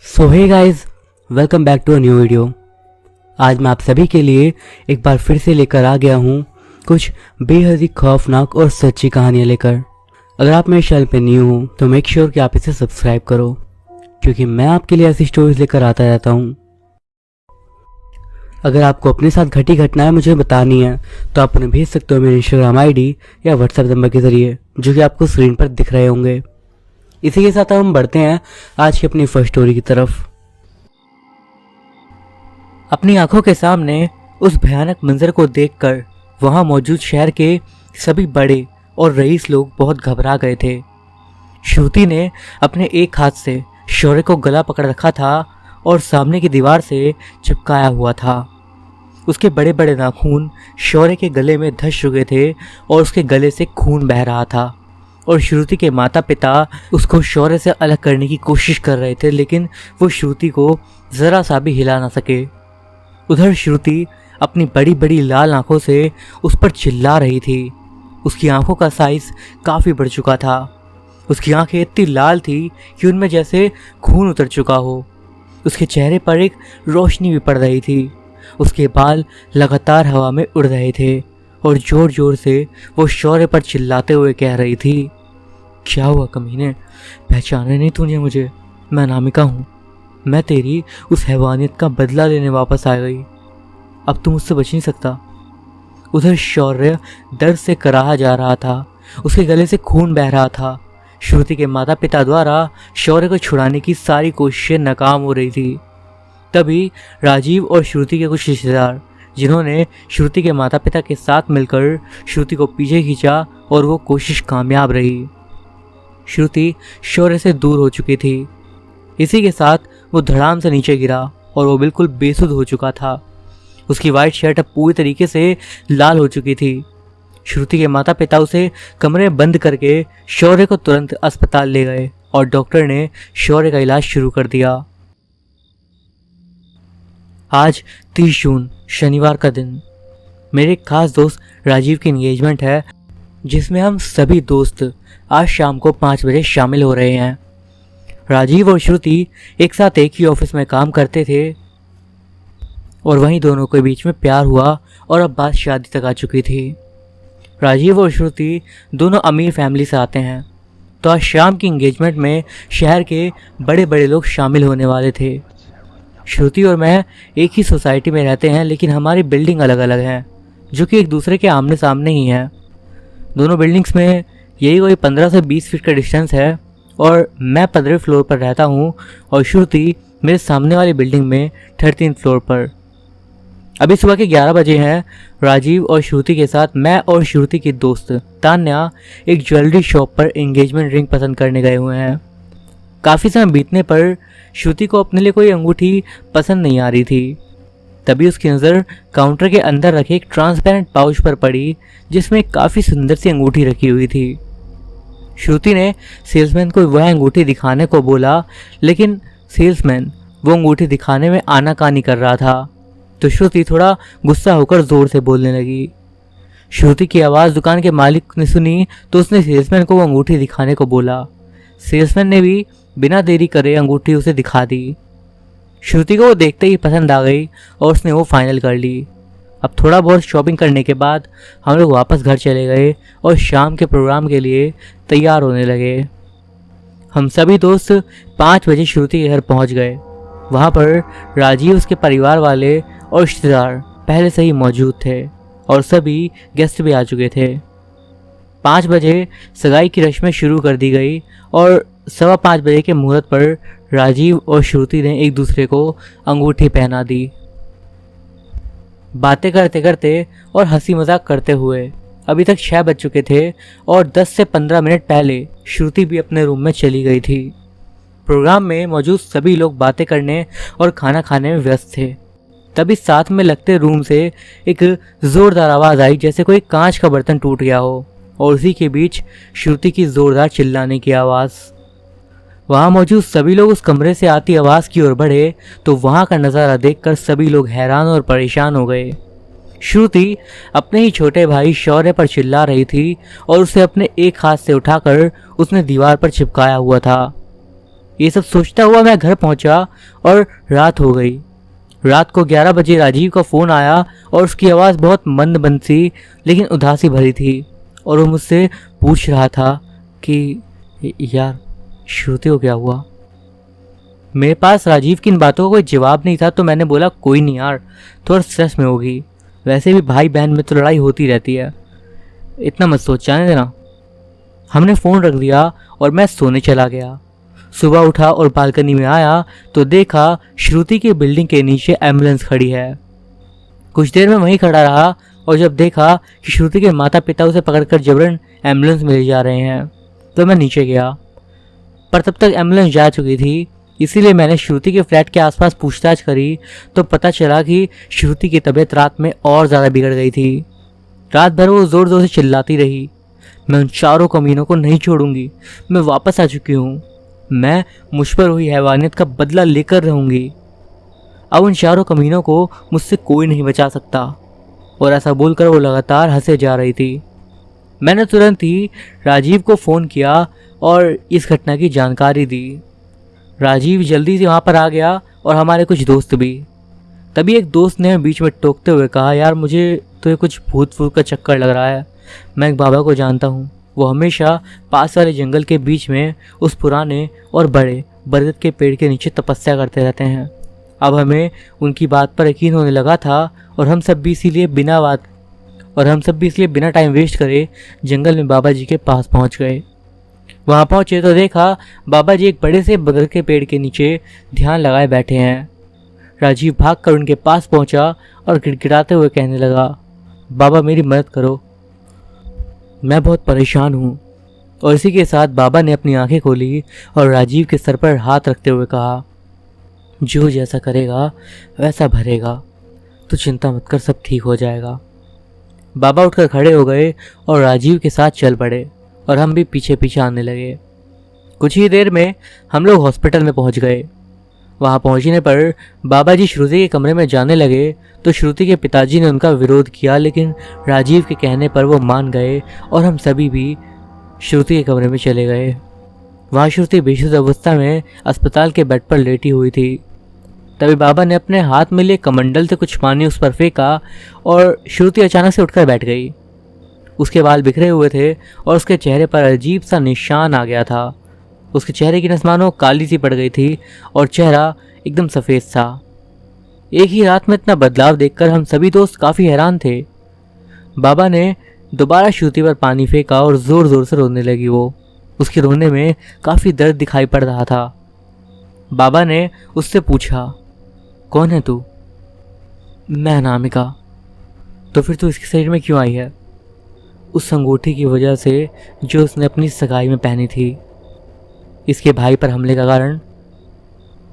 So hey guys, welcome back to a new video. आज मैं आप सभी के लिए एक बार फिर से लेकर आ गया हूँ कुछ बेहद ही खौफनाक और सच्ची कहानियाँ लेकर। अगर आप मेरे चैनल पे न्यू हो तो मेक श्योर कि आप इसे सब्सक्राइब करो, क्योंकि मैं आपके लिए ऐसी स्टोरीज लेकर आता रहता हूँ। अगर आपको अपने साथ घटी घटनाएं मुझे बतानी है तो आप उन्हें भेज सकते हो मेरे इंस्टाग्राम आईडी या व्हाट्सएप नंबर के ज़रिए, जो कि आपको स्क्रीन पर दिख रहे होंगे। इसी के साथ हम बढ़ते हैं आज की अपनी फर्स्ट स्टोरी की तरफ। अपनी आंखों के सामने उस भयानक मंजर को देखकर वहां मौजूद शहर के सभी बड़े और रईस लोग बहुत घबरा गए थे। श्रुति ने अपने एक हाथ से शौर्य को गला पकड़ रखा था और सामने की दीवार से चिपकाया हुआ था। उसके बड़े बड़े नाखून शौर्य के गले में धंस चुके थे और उसके गले से खून बह रहा था। और श्रुति के माता पिता उसको शौर्य से अलग करने की कोशिश कर रहे थे, लेकिन वो श्रुति को ज़रा सा भी हिला ना सके। उधर श्रुति अपनी बड़ी बड़ी लाल आंखों से उस पर चिल्ला रही थी। उसकी आंखों का साइज काफ़ी बढ़ चुका था। उसकी आंखें इतनी लाल थी कि उनमें जैसे खून उतर चुका हो। उसके चेहरे पर एक रोशनी भी पड़ रही थी। उसके बाल लगातार हवा में उड़ रहे थे और ज़ोर ज़ोर से वो शौर्य पर चिल्लाते हुए कह रही थी, क्या हुआ कमीने, पहचाने नहीं तूने मुझे? मैं अनामिका हूँ। मैं तेरी उस हैवानियत का बदला लेने वापस आ गई। अब तू मुझसे बच नहीं सकता। उधर शौर्य दर्द से कराहा जा रहा था। उसके गले से खून बह रहा था। श्रुति के माता पिता द्वारा शौर्य को छुड़ाने की सारी कोशिशें नाकाम हो रही थी। तभी राजीव और श्रुति के कुछ रिश्तेदार, जिन्होंने श्रुति के माता पिता के साथ मिलकर श्रुति को पीछे खींचा, और वो कोशिश कामयाब रही। श्रुति शौर्य से दूर हो चुकी थी। इसी के साथ वो धड़ाम से नीचे गिरा और वो बिल्कुल बेसुध हो चुका था। उसकी वाइट शर्ट अब पूरी तरीके से लाल हो चुकी थी। श्रुति के माता पिता उसे कमरे में बंद करके शौर्य को तुरंत अस्पताल ले गए और डॉक्टर ने शौर्य का इलाज शुरू कर दिया। आज 30 जून शनिवार का दिन मेरे एक खास दोस्त राजीव की एंगेजमेंट है, जिसमें हम सभी दोस्त आज शाम को 5 बजे शामिल हो रहे हैं। राजीव और श्रुति एक साथ एक ही ऑफिस में काम करते थे और वहीं दोनों के बीच में प्यार हुआ और अब बात शादी तक आ चुकी थी। राजीव और श्रुति दोनों अमीर फैमिली से आते हैं, तो आज शाम की एंगेजमेंट में शहर के बड़े बड़े लोग शामिल होने वाले थे। श्रुति और मैं एक ही सोसाइटी में रहते हैं, लेकिन हमारी बिल्डिंग अलग अलग हैं, जो कि एक दूसरे के आमने सामने ही हैं। दोनों बिल्डिंग्स में यही कोई 15 से 20 फीट का डिस्टेंस है और मैं 15वें फ्लोर पर रहता हूँ और श्रुति मेरे सामने वाली बिल्डिंग में 13 फ्लोर पर। अभी सुबह के 11 बजे हैं। राजीव और श्रुति के साथ मैं और श्रुति की दोस्त तान्या एक ज्वेलरी शॉप पर एंगेजमेंट रिंग पसंद करने गए हुए हैं। काफ़ी समय बीतने पर श्रुति को अपने लिए कोई अंगूठी पसंद नहीं आ रही थी। तभी उसकी नज़र काउंटर के अंदर रखे एक ट्रांसपेरेंट पाउच पर पड़ी, जिसमें काफ़ी सुंदर सी अंगूठी रखी हुई थी। श्रुति ने सेल्समैन को वह अंगूठी दिखाने को बोला, लेकिन सेल्समैन वो अंगूठी दिखाने में आनाकानी कर रहा था। तो श्रुति थोड़ा गुस्सा होकर ज़ोर से बोलने लगी। श्रुति की आवाज़ दुकान के मालिक ने सुनी तो उसने सेल्समैन को वो अंगूठी दिखाने को बोला। सेल्समैन ने भी बिना देरी करे अंगूठी उसे दिखा दी। श्रुति को वो देखते ही पसंद आ गई और उसने वो फाइनल कर ली। अब थोड़ा बहुत शॉपिंग करने के बाद हम लोग वापस घर चले गए और शाम के प्रोग्राम के लिए तैयार होने लगे। हम सभी दोस्त 5 बजे श्रुति के घर पहुंच गए। वहां पर राजीव, उसके परिवार वाले और रिश्तेदार पहले से ही मौजूद थे और सभी गेस्ट भी आ चुके थे। 5 बजे सगाई की रस्में शुरू कर दी गई और 5:15 बजे के मुहूर्त पर राजीव और श्रुति ने एक दूसरे को अंगूठी पहना दी। बातें करते करते और हंसी मजाक करते हुए अभी तक 6 बज चुके थे और 10 से 15 मिनट पहले श्रुति भी अपने रूम में चली गई थी। प्रोग्राम में मौजूद सभी लोग बातें करने और खाना खाने में व्यस्त थे। तभी साथ में लगते रूम से एक ज़ोरदार आवाज़ आई, जैसे कोई कांच का बर्तन टूट गया हो, और उसी के बीच श्रुति की ज़ोरदार चिल्लाने की आवाज़। वहाँ मौजूद सभी लोग उस कमरे से आती आवाज़ की ओर बढ़े तो वहाँ का नज़ारा देखकर सभी लोग हैरान और परेशान हो गए। श्रुति अपने ही छोटे भाई शौर्य पर चिल्ला रही थी और उसे अपने एक हाथ से उठाकर उसने दीवार पर चिपकाया हुआ था। ये सब सोचता हुआ मैं घर पहुंचा और रात हो गई। रात को 11 बजे राजीव का फ़ोन आया और उसकी आवाज़ बहुत मंद मंद सी लेकिन उदासी भरी थी और वो मुझसे पूछ रहा था कि यार श्रुति को क्या हुआ। मेरे पास राजीव की इन बातों का कोई जवाब नहीं था, तो मैंने बोला कोई नहीं यार, थोड़ा स्ट्रेस में होगी, वैसे भी भाई बहन में तो लड़ाई होती रहती है, इतना मत सोच, जाने देना। हमने फ़ोन रख दिया और मैं सोने चला गया। सुबह उठा और बालकनी में आया तो देखा श्रुति की बिल्डिंग के नीचे एम्बुलेंस खड़ी है। कुछ देर में वहीं खड़ा रहा और जब देखा कि श्रुति के माता पिता उसे पकड़कर जबरन एम्बुलेंस में ले जा रहे हैं तो मैं नीचे गया, पर तब तक एम्बुलेंस जा चुकी थी। इसीलिए मैंने श्रुति के फ्लैट के आसपास पूछताछ करी तो पता चला कि श्रुति की तबीयत रात में और ज़्यादा बिगड़ गई थी। रात भर वो ज़ोर ज़ोर से चिल्लाती रही, मैं उन चारों कमीनों को नहीं छोड़ूंगी, मैं वापस आ चुकी हूँ, मैं मुझ पर हुई हैवानियत का बदला लेकर रहूँगी, अब उन चारों कमीनों को मुझसे कोई नहीं बचा सकता। और ऐसा बोलकर वो लगातार हंसे जा रही थी। मैंने तुरंत ही राजीव को फ़ोन किया और इस घटना की जानकारी दी। राजीव जल्दी से वहाँ पर आ गया और हमारे कुछ दोस्त भी। तभी एक दोस्त ने बीच में टोकते हुए कहा, यार मुझे तो ये कुछ भूत फूत का चक्कर लग रहा है, मैं एक बाबा को जानता हूँ, वो हमेशा पास वाले जंगल के बीच में उस पुराने और बड़े बरगद के पेड़ के नीचे तपस्या करते रहते हैं। अब हमें उनकी बात पर यकीन होने लगा था और हम सब भी इसीलिए बिना टाइम वेस्ट करे जंगल में बाबा जी के पास पहुंच गए। वहां पहुंचे तो देखा बाबा जी एक बड़े से बरगद के पेड़ के नीचे ध्यान लगाए बैठे हैं। राजीव भागकर उनके पास पहुंचा और गिड़गिड़ाते हुए कहने लगा, बाबा मेरी मदद करो, मैं बहुत परेशान हूँ। और इसी के साथ बाबा ने अपनी आंखें खोली और राजीव के सर पर हाथ रखते हुए कहा, जो जैसा करेगा वैसा भरेगा, तो चिंता मत कर, सब ठीक हो जाएगा। बाबा उठकर खड़े हो गए और राजीव के साथ चल पड़े और हम भी पीछे पीछे आने लगे। कुछ ही देर में हम लोग हॉस्पिटल में पहुंच गए। वहां पहुंचने पर बाबा जी श्रुति के कमरे में जाने लगे तो श्रुति के पिताजी ने उनका विरोध किया, लेकिन राजीव के कहने पर वो मान गए और हम सभी भी श्रुति के कमरे में चले गए। वहाँ श्रुति बेशुद्ध अवस्था में अस्पताल के बेड पर लेटी हुई थी। तभी बाबा ने अपने हाथ में लिए कमंडल से कुछ पानी उस पर फेंका और श्रुति अचानक से उठकर बैठ गई। उसके बाल बिखरे हुए थे और उसके चेहरे पर अजीब सा निशान आ गया था। उसके चेहरे की नस मानो काली सी पड़ गई थी और चेहरा एकदम सफ़ेद था। एक ही रात में इतना बदलाव देखकर हम सभी दोस्त काफ़ी हैरान थे। बाबा ने दोबारा श्रुति पर पानी फेंका और ज़ोर ज़ोर से रोने लगी। वो उसके रोने में काफ़ी दर्द दिखाई पड़ रहा था। बाबा ने उससे पूछा, कौन है तू? मैं अनामिका। तो फिर तू इसके शरीर में क्यों आई है? उस अंगूठी की वजह से जो उसने अपनी सगाई में पहनी थी। इसके भाई पर हमले का कारण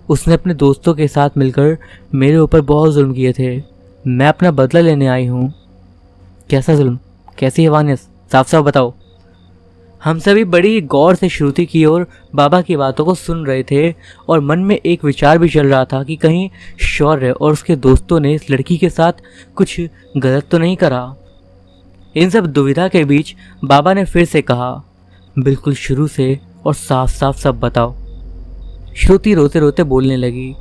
उसने अपने दोस्तों के साथ मिलकर मेरे ऊपर बहुत जुल्म किए थे। मैं अपना बदला लेने आई हूँ। कैसा जुल्म, कैसी हैवानियत, साफ साफ बताओ। हम सभी बड़ी गौर से श्रुति की और बाबा की बातों को सुन रहे थे और मन में एक विचार भी चल रहा था कि कहीं शौर्य और उसके दोस्तों ने इस लड़की के साथ कुछ गलत तो नहीं करा। इन सब दुविधा के बीच बाबा ने फिर से कहा, बिल्कुल शुरू से और साफ साफ सब बताओ। श्रुति रोते रोते बोलने लगी,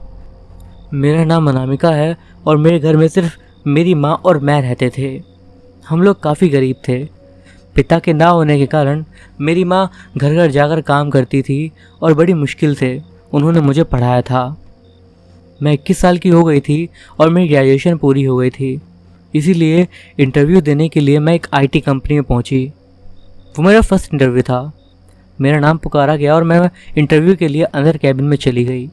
मेरा नाम अनामिका है और मेरे घर में सिर्फ मेरी माँ और मैं रहते थे। हम लोग काफ़ी गरीब थे। पिता के ना होने के कारण मेरी माँ घर घर जाकर काम करती थी और बड़ी मुश्किल से उन्होंने मुझे पढ़ाया था। मैं 21 साल की हो गई थी और मेरी ग्रेजुएशन पूरी हो गई थी। इसीलिए इंटरव्यू देने के लिए मैं एक आईटी कंपनी में पहुंची। वो मेरा फर्स्ट इंटरव्यू था। मेरा नाम पुकारा गया और मैं इंटरव्यू के लिए अंदर कैबिन में चली गई।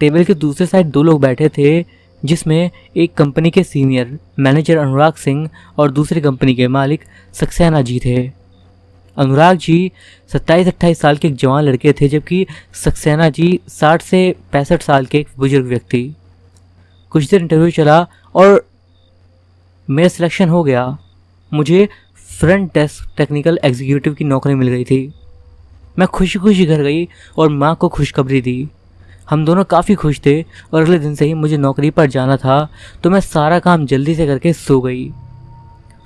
टेबल के दूसरे साइड 2 लोग बैठे थे, जिसमें एक कंपनी के सीनियर मैनेजर अनुराग सिंह और दूसरी कंपनी के मालिक सक्सेना जी थे। अनुराग जी 27-28 साल के एक जवान लड़के थे, जबकि सक्सेना जी 60 से 65 साल के एक बुजुर्ग व्यक्ति। कुछ देर इंटरव्यू चला और मेरा सिलेक्शन हो गया। मुझे फ्रंट डेस्क टेक्निकल एग्जीक्यूटिव की नौकरी मिल गई थी। मैं खुशी खुशी घर गई और माँ को खुशखबरी दी। हम दोनों काफ़ी खुश थे और अगले दिन से ही मुझे नौकरी पर जाना था, तो मैं सारा काम जल्दी से करके सो गई।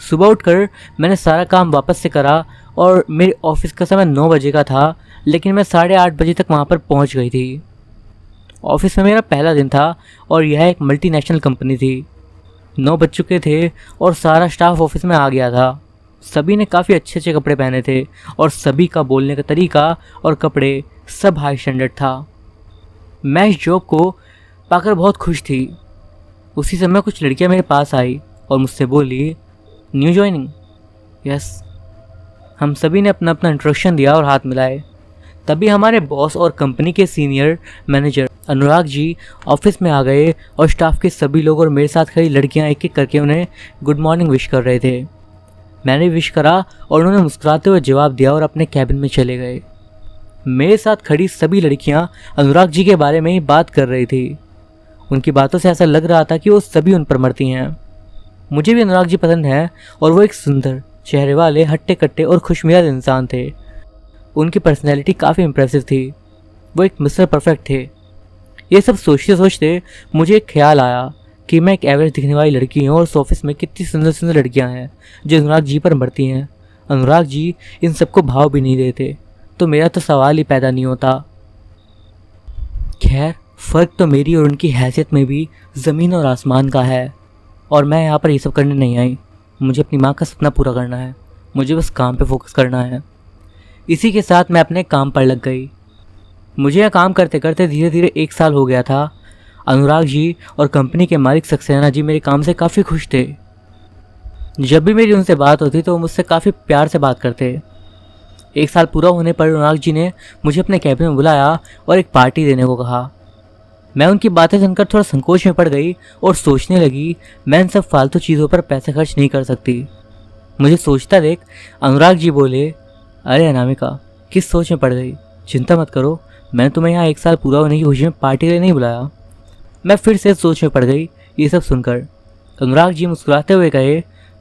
सुबह उठकर मैंने सारा काम वापस से करा और मेरे ऑफिस का समय 9 बजे का था, लेकिन मैं 8:30 बजे तक वहाँ पर पहुँच गई थी। ऑफिस में मेरा पहला दिन था और यह एक मल्टीनेशनल कंपनी थी। 9 बज चुके थे और सारा स्टाफ ऑफिस में आ गया था। सभी ने काफ़ी अच्छे अच्छे कपड़े पहने थे और सभी का बोलने का तरीका और कपड़े सब हाई स्टैंडर्ड था। मैं इस जॉब को पाकर बहुत खुश थी। उसी समय कुछ लड़कियां मेरे पास आई और मुझसे बोली, न्यू ज्वाइनिंग? यस। हम सभी ने अपना अपना इंट्रोडक्शन दिया और हाथ मिलाए। तभी हमारे बॉस और कंपनी के senior manager Anurag ji office में आ गए और स्टाफ के सभी लोग और मेरे साथ खड़ी लड़कियां एक एक करके उन्हें गुड मॉर्निंग विश कर रहे थे। मैंने विश करा और उन्होंने मुस्कुराते हुए जवाब दिया और अपने कैबिन में चले गए। मेरे साथ खड़ी सभी लड़कियां अनुराग जी के बारे में ही बात कर रही थी। उनकी बातों से ऐसा लग रहा था कि वो सभी उन पर मरती हैं। मुझे भी अनुराग जी पसंद हैं और वो एक सुंदर चेहरे वाले हट्टे कट्टे और खुशमिजाज इंसान थे। उनकी पर्सनैलिटी काफ़ी इम्प्रेसिव थी। वो एक मिस्टर परफेक्ट थे। ये सब सोचते सोचते मुझे एक ख्याल आया कि मैं एक एवरेज दिखने वाली लड़की हूँ और उस ऑफिस में कितनी सुंदर सुंदर लड़कियाँ हैं जो अनुराग जी पर मरती हैं। अनुराग जी इन सबको भाव भी नहीं देते, तो मेरा तो सवाल ही पैदा नहीं होता। खैर, फ़र्क तो मेरी और उनकी हैसियत में भी ज़मीन और आसमान का है। और मैं यहाँ पर ये सब करने नहीं आई। मुझे अपनी माँ का सपना पूरा करना है। मुझे बस काम पे फोकस करना है। इसी के साथ मैं अपने काम पर लग गई। मुझे यह काम करते करते धीरे धीरे 1 साल हो गया था। अनुराग जी और कंपनी के मालिक सक्सेना जी मेरे काम से काफ़ी खुश थे। जब भी मेरी उनसे बात होती तो वो मुझसे काफ़ी प्यार से बात करते। 1 साल पूरा होने पर अनुराग जी ने मुझे अपने कैबिन में बुलाया और एक पार्टी देने को कहा। मैं उनकी बातें सुनकर थोड़ा संकोच में पड़ गई और सोचने लगी, मैं इन सब फालतू चीज़ों पर पैसे खर्च नहीं कर सकती। मुझे सोचता देख अनुराग जी बोले, अरे अनामिका, किस सोच में पड़ गई? चिंता मत करो, मैंने तुम्हें यहाँ 1 साल पूरा होने की खुशी में पार्टी के लिए नहीं बुलाया। मैं फिर से सोच में पड़ गई ये सब सुनकर। अनुराग जी मुस्कुराते हुए कहे,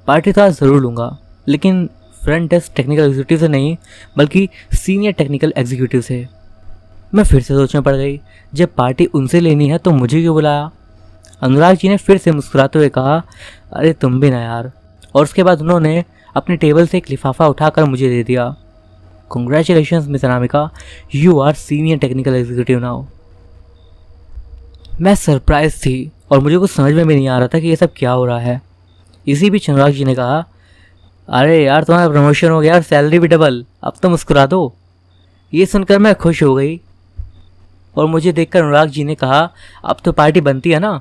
पार्टी तो आज ज़रूर लूँगा, लेकिन फ्रंट डेस्क टेक्निकल एग्जीक्यूटिव से नहीं, बल्कि सीनियर टेक्निकल एग्जीक्यूटिव से। मैं फिर से सोच में पड़ गई, जब पार्टी उनसे लेनी है तो मुझे क्यों बुलाया? अनुराग जी ने फिर से मुस्कुराते हुए कहा, अरे तुम भी ना यार। और उसके बाद उन्होंने अपने टेबल से एक लिफाफा उठाकर मुझे दे दिया। Congratulations miss Anamika, you are senior technical executive now. मैं सरप्राइज थी और मुझे कुछ समझ में भी नहीं आ रहा था कि ये सब क्या हो रहा है। इसी बीच अनुराग जी ने कहा, अरे यार तुम्हारा प्रमोशन हो गया और सैलरी भी डबल, अब तो मुस्कुरा दो। ये सुनकर मैं खुश हो गई और मुझे देखकर अनुराग जी ने कहा, अब तो पार्टी बनती है ना।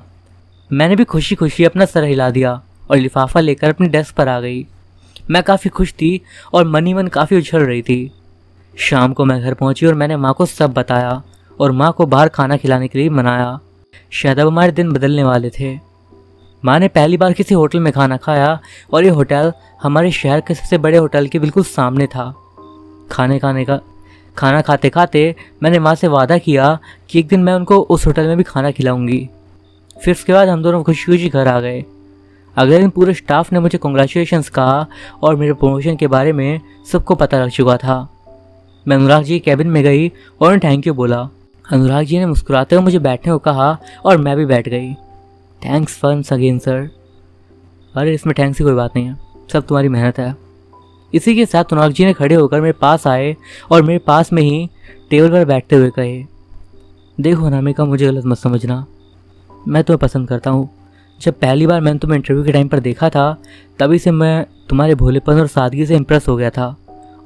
मैंने भी खुशी खुशी अपना सर हिला दिया और लिफाफा लेकर अपनी डेस्क पर आ गई। मैं काफ़ी खुश थी और मन ही मन काफ़ी उछल रही थी। शाम को मैं घर पहुंची और मैंने माँ को सब बताया और माँ को बाहर खाना खिलाने के लिए मनाया। शायद अब हमारे दिन बदलने वाले थे। माँ ने पहली बार किसी होटल में खाना खाया और ये होटल हमारे शहर के सबसे बड़े होटल के बिल्कुल सामने था। खाना खाते खाते मैंने माँ से वादा किया कि एक दिन मैं उनको उस होटल में भी खाना खिलाऊंगी। फिर उसके बाद हम दोनों खुशी खुशी घर आ गए। अगले दिन पूरे स्टाफ ने मुझे कॉन्ग्रेचुलेशंस कहा और मेरे प्रमोशन के बारे में सबको पता लग चुका था। मैं अनुराग जी के कैबिन में गई और उन्हें थैंक यू बोला। अनुराग जी ने मुस्कुराते हुए मुझे बैठने को कहा और मैं भी बैठ गई। Thanks once again sir. अरे इसमें थैंक्स की कोई बात नहीं है, सब तुम्हारी मेहनत है। इसी के साथ अनुराग जी ने खड़े होकर मेरे पास आए और मेरे पास में ही टेबल पर बैठते हुए कहे, देखो अनामिका, मुझे गलत मत समझना, मैं तुम्हें पसंद करता हूँ। जब पहली बार मैंने तुम्हें इंटरव्यू के टाइम पर देखा था, तभी से मैं तुम्हारे भोलेपन और सादगी से इम्प्रेस हो गया था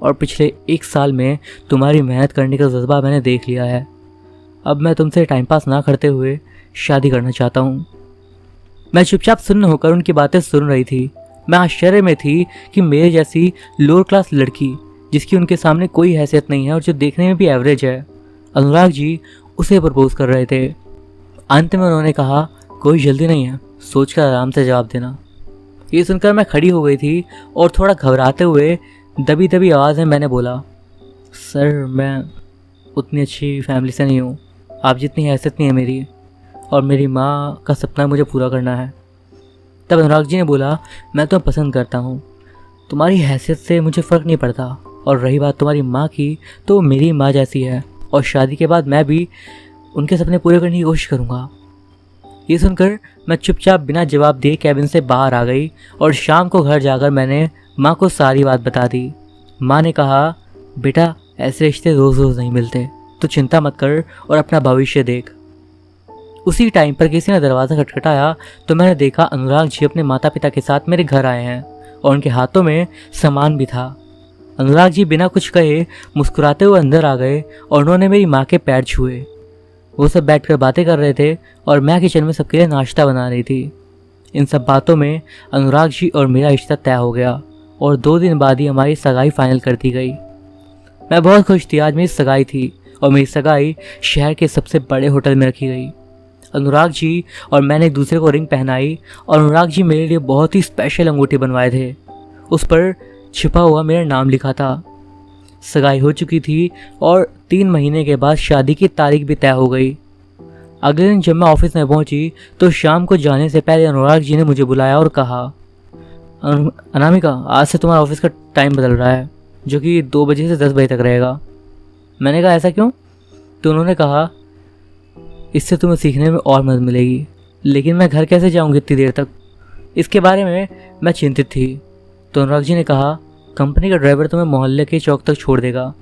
और पिछले 1 साल में तुम्हारी मेहनत करने का जज्बा मैंने देख लिया है। अब मैं तुमसे टाइम पास ना करते हुए शादी करना चाहता हूँ। मैं चुपचाप सुन्न होकर उनकी बातें सुन रही थी। मैं आश्चर्य में थी कि मेरे जैसी लोअर क्लास लड़की, जिसकी उनके सामने कोई हैसियत नहीं है और जो देखने में भी एवरेज है, अनुराग जी उसे प्रपोज कर रहे थे। अंत में उन्होंने कहा, कोई जल्दी नहीं है, सोचकर आराम से जवाब देना। ये सुनकर मैं खड़ी हो गई थी और थोड़ा घबराते हुए दबी दबी आवाज़ में मैंने बोला, सर मैं उतनी अच्छी फैमिली से नहीं हूँ, आप जितनी हैसियत नहीं है मेरी, और मेरी माँ का सपना मुझे पूरा करना है। तब अनुराग जी ने बोला, मैं तुम्हें पसंद करता हूँ, तुम्हारी हैसियत से मुझे फ़र्क नहीं पड़ता, और रही बात तुम्हारी माँ की, तो वो मेरी माँ जैसी है और शादी के बाद मैं भी उनके सपने पूरे करने की कोशिश करूँगा। ये सुनकर मैं चुपचाप बिना जवाब दिए कैबिन से बाहर आ गई और शाम को घर जाकर मैंने माँ को सारी बात बता दी। माँ ने कहा, बेटा ऐसे रिश्ते रोज़ रोज़ नहीं मिलते, तो चिंता मत कर और अपना भविष्य देख। उसी टाइम पर किसी ने दरवाज़ा खटखटाया तो मैंने देखा अनुराग जी अपने माता पिता के साथ मेरे घर आए हैं और उनके हाथों में सामान भी था। अनुराग जी बिना कुछ कहे मुस्कुराते हुए अंदर आ गए और उन्होंने मेरी माँ के पैर छुए। वो सब बैठकर बातें कर रहे थे और मैं किचन में सबके लिए नाश्ता बना रही थी। इन सब बातों में अनुराग जी और मेरा रिश्ता तय हो गया और 2 दिन बाद ही हमारी सगाई फाइनल कर दी गई। मैं बहुत खुश थी। आज मेरी सगाई थी और मेरी सगाई शहर के सबसे बड़े होटल में रखी गई। अनुराग जी और मैंने एक दूसरे को रिंग पहनाई और अनुराग जी मेरे लिए बहुत ही स्पेशल अंगूठी बनवाए थे। उस पर छिपा हुआ मेरा नाम लिखा था। सगाई हो चुकी थी और 3 महीने के बाद शादी की तारीख भी तय हो गई। अगले दिन जब मैं ऑफिस में पहुंची तो शाम को जाने से पहले अनुराग जी ने मुझे बुलाया और कहा, अनामिका आज से तुम्हारा ऑफिस का टाइम बदल रहा है, जो कि 2 बजे से 10 बजे तक रहेगा। मैंने कहा ऐसा क्यों? तो उन्होंने कहा, इससे तुम्हें सीखने में और मदद मिलेगी। लेकिन मैं घर कैसे जाऊंगी इतनी देर तक? इसके बारे में मैं चिंतित थी। तो अनुराग जी ने कहा, कंपनी का ड्राइवर तुम्हें मोहल्ले के चौक तक छोड़ देगा।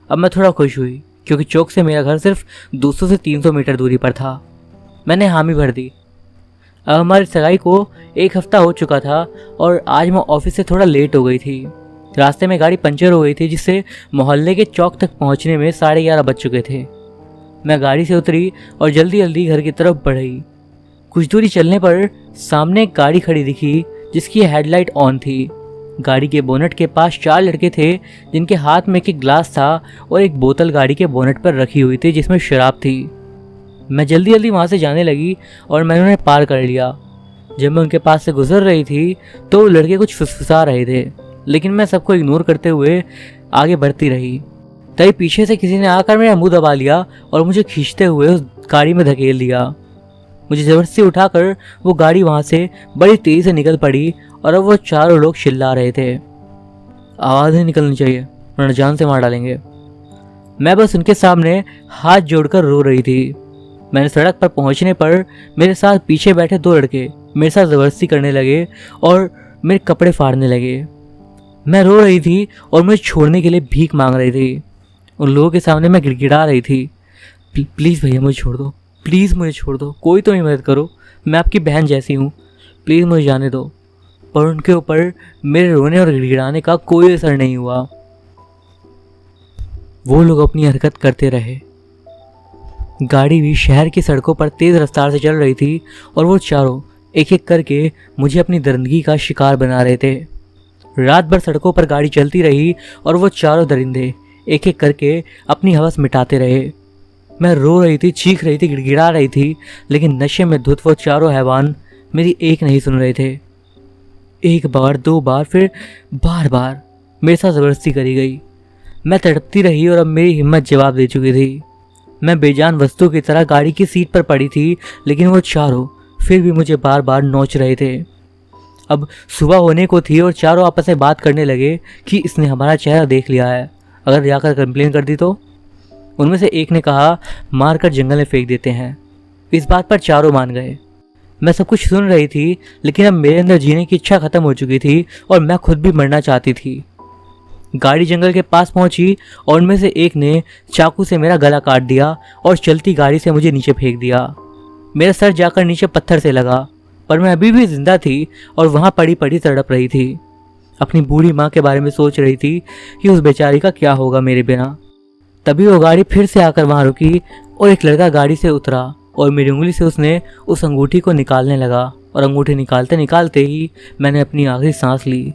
अब मैं थोड़ा खुश हुई क्योंकि चौक से मेरा घर सिर्फ 200 से 300 मीटर दूरी पर था। मैंने हामी भर दी। अब हमारी सगाई को 1 हफ्ता हो चुका था और आज मैं ऑफिस से थोड़ा लेट हो गई थी। रास्ते में गाड़ी पंचर हो गई थी जिससे मोहल्ले के चौक तक पहुंचने में 11:30 बज चुके थे। मैं गाड़ी से उतरी और जल्दी जल्दी घर की तरफ बढ़ी। कुछ दूरी चलने पर सामने एक गाड़ी खड़ी दिखी जिसकी हेडलाइट ऑन थी। गाड़ी के बोनट के पास 4 लड़के थे जिनके हाथ में एक गिलास था और एक बोतल गाड़ी के बोनट पर रखी हुई थी जिसमें शराब थी। मैं जल्दी जल्दी वहाँ से जाने लगी और मैंने उन्हें पार कर लिया। जब मैं उनके पास से गुजर रही थी तो वो लड़के कुछ फुसफुसा रहे थे, लेकिन मैं सबको इग्नोर करते हुए आगे बढ़ती रही। तभी पीछे से किसी ने आकर मेरा मुंह दबा लिया और मुझे खींचते हुए उस गाड़ी में धकेल दिया। मुझे ज़बरदस्ती उठाकर वो गाड़ी वहाँ से बड़ी तेज़ी से निकल पड़ी और अब वो चारों लोग चिल्ला रहे थे, आवाज़ नहीं निकलनी चाहिए वरना जान से मार डालेंगे। मैं बस उनके सामने हाथ जोड़कर रो रही थी। मैंने सड़क पर पहुंचने पर मेरे साथ पीछे बैठे 2 लड़के मेरे साथ ज़बरदस्ती करने लगे और मेरे कपड़े फाड़ने लगे। मैं रो रही थी और मुझे छोड़ने के लिए भीख मांग रही थी। उन लोगों के सामने मैं गिड़गिड़ा रही थी, प्लीज़ भैया मुझे छोड़ दो, प्लीज़ मुझे छोड़ दो, कोई तो मेरी मदद करो, मैं आपकी बहन जैसी हूँ, प्लीज़ मुझे जाने दो। पर उनके ऊपर मेरे रोने और गिड़गिड़ाने का कोई असर नहीं हुआ। वो लोग अपनी हरकत करते रहे। गाड़ी भी शहर की सड़कों पर तेज़ रफ्तार से चल रही थी और वो चारों एक एक करके मुझे अपनी दरिंदगी का शिकार बना रहे थे। रात भर सड़कों पर गाड़ी चलती रही और वो चारों दरिंदे एक एक करके अपनी हवस मिटाते रहे। मैं रो रही थी, चीख रही थी, गिड़गिड़ा रही थी, लेकिन नशे में धुत वो चारों हैवान मेरी एक नहीं सुन रहे थे। 1 बार 2 बार फिर बार बार मेरे साथ ज़बरदस्ती करी गई। मैं तड़पती रही और अब मेरी हिम्मत जवाब दे चुकी थी। मैं बेजान वस्तु की तरह गाड़ी की सीट पर पड़ी थी, लेकिन वो चारों फिर भी मुझे बार बार नोच रहे थे। अब सुबह होने को थी और चारों आपस में बात करने लगे कि इसने हमारा चेहरा देख लिया है, अगर जाकर कंप्लेन कर दी तो। उनमें से एक ने कहा, मारकर जंगल में फेंक देते हैं। इस बात पर चारों मान गए। मैं सब कुछ सुन रही थी, लेकिन अब मेरे अंदर जीने की इच्छा खत्म हो चुकी थी और मैं खुद भी मरना चाहती थी। गाड़ी जंगल के पास पहुंची और उनमें से एक ने चाकू से मेरा गला काट दिया और चलती गाड़ी से मुझे नीचे फेंक दिया। मेरा सर जाकर नीचे पत्थर से लगा, पर मैं अभी भी जिंदा थी और वहाँ पड़ी पड़ी तड़प रही थी। अपनी बूढ़ी माँ के बारे में सोच रही थी कि उस बेचारी का क्या होगा मेरे बिना। तभी वो गाड़ी फिर से आकर वहाँ रुकी और एक लड़का गाड़ी से उतरा और मेरी उंगली से उसने उस अंगूठी को निकालने लगा और अंगूठी निकालते निकालते ही मैंने अपनी आखिरी सांस ली।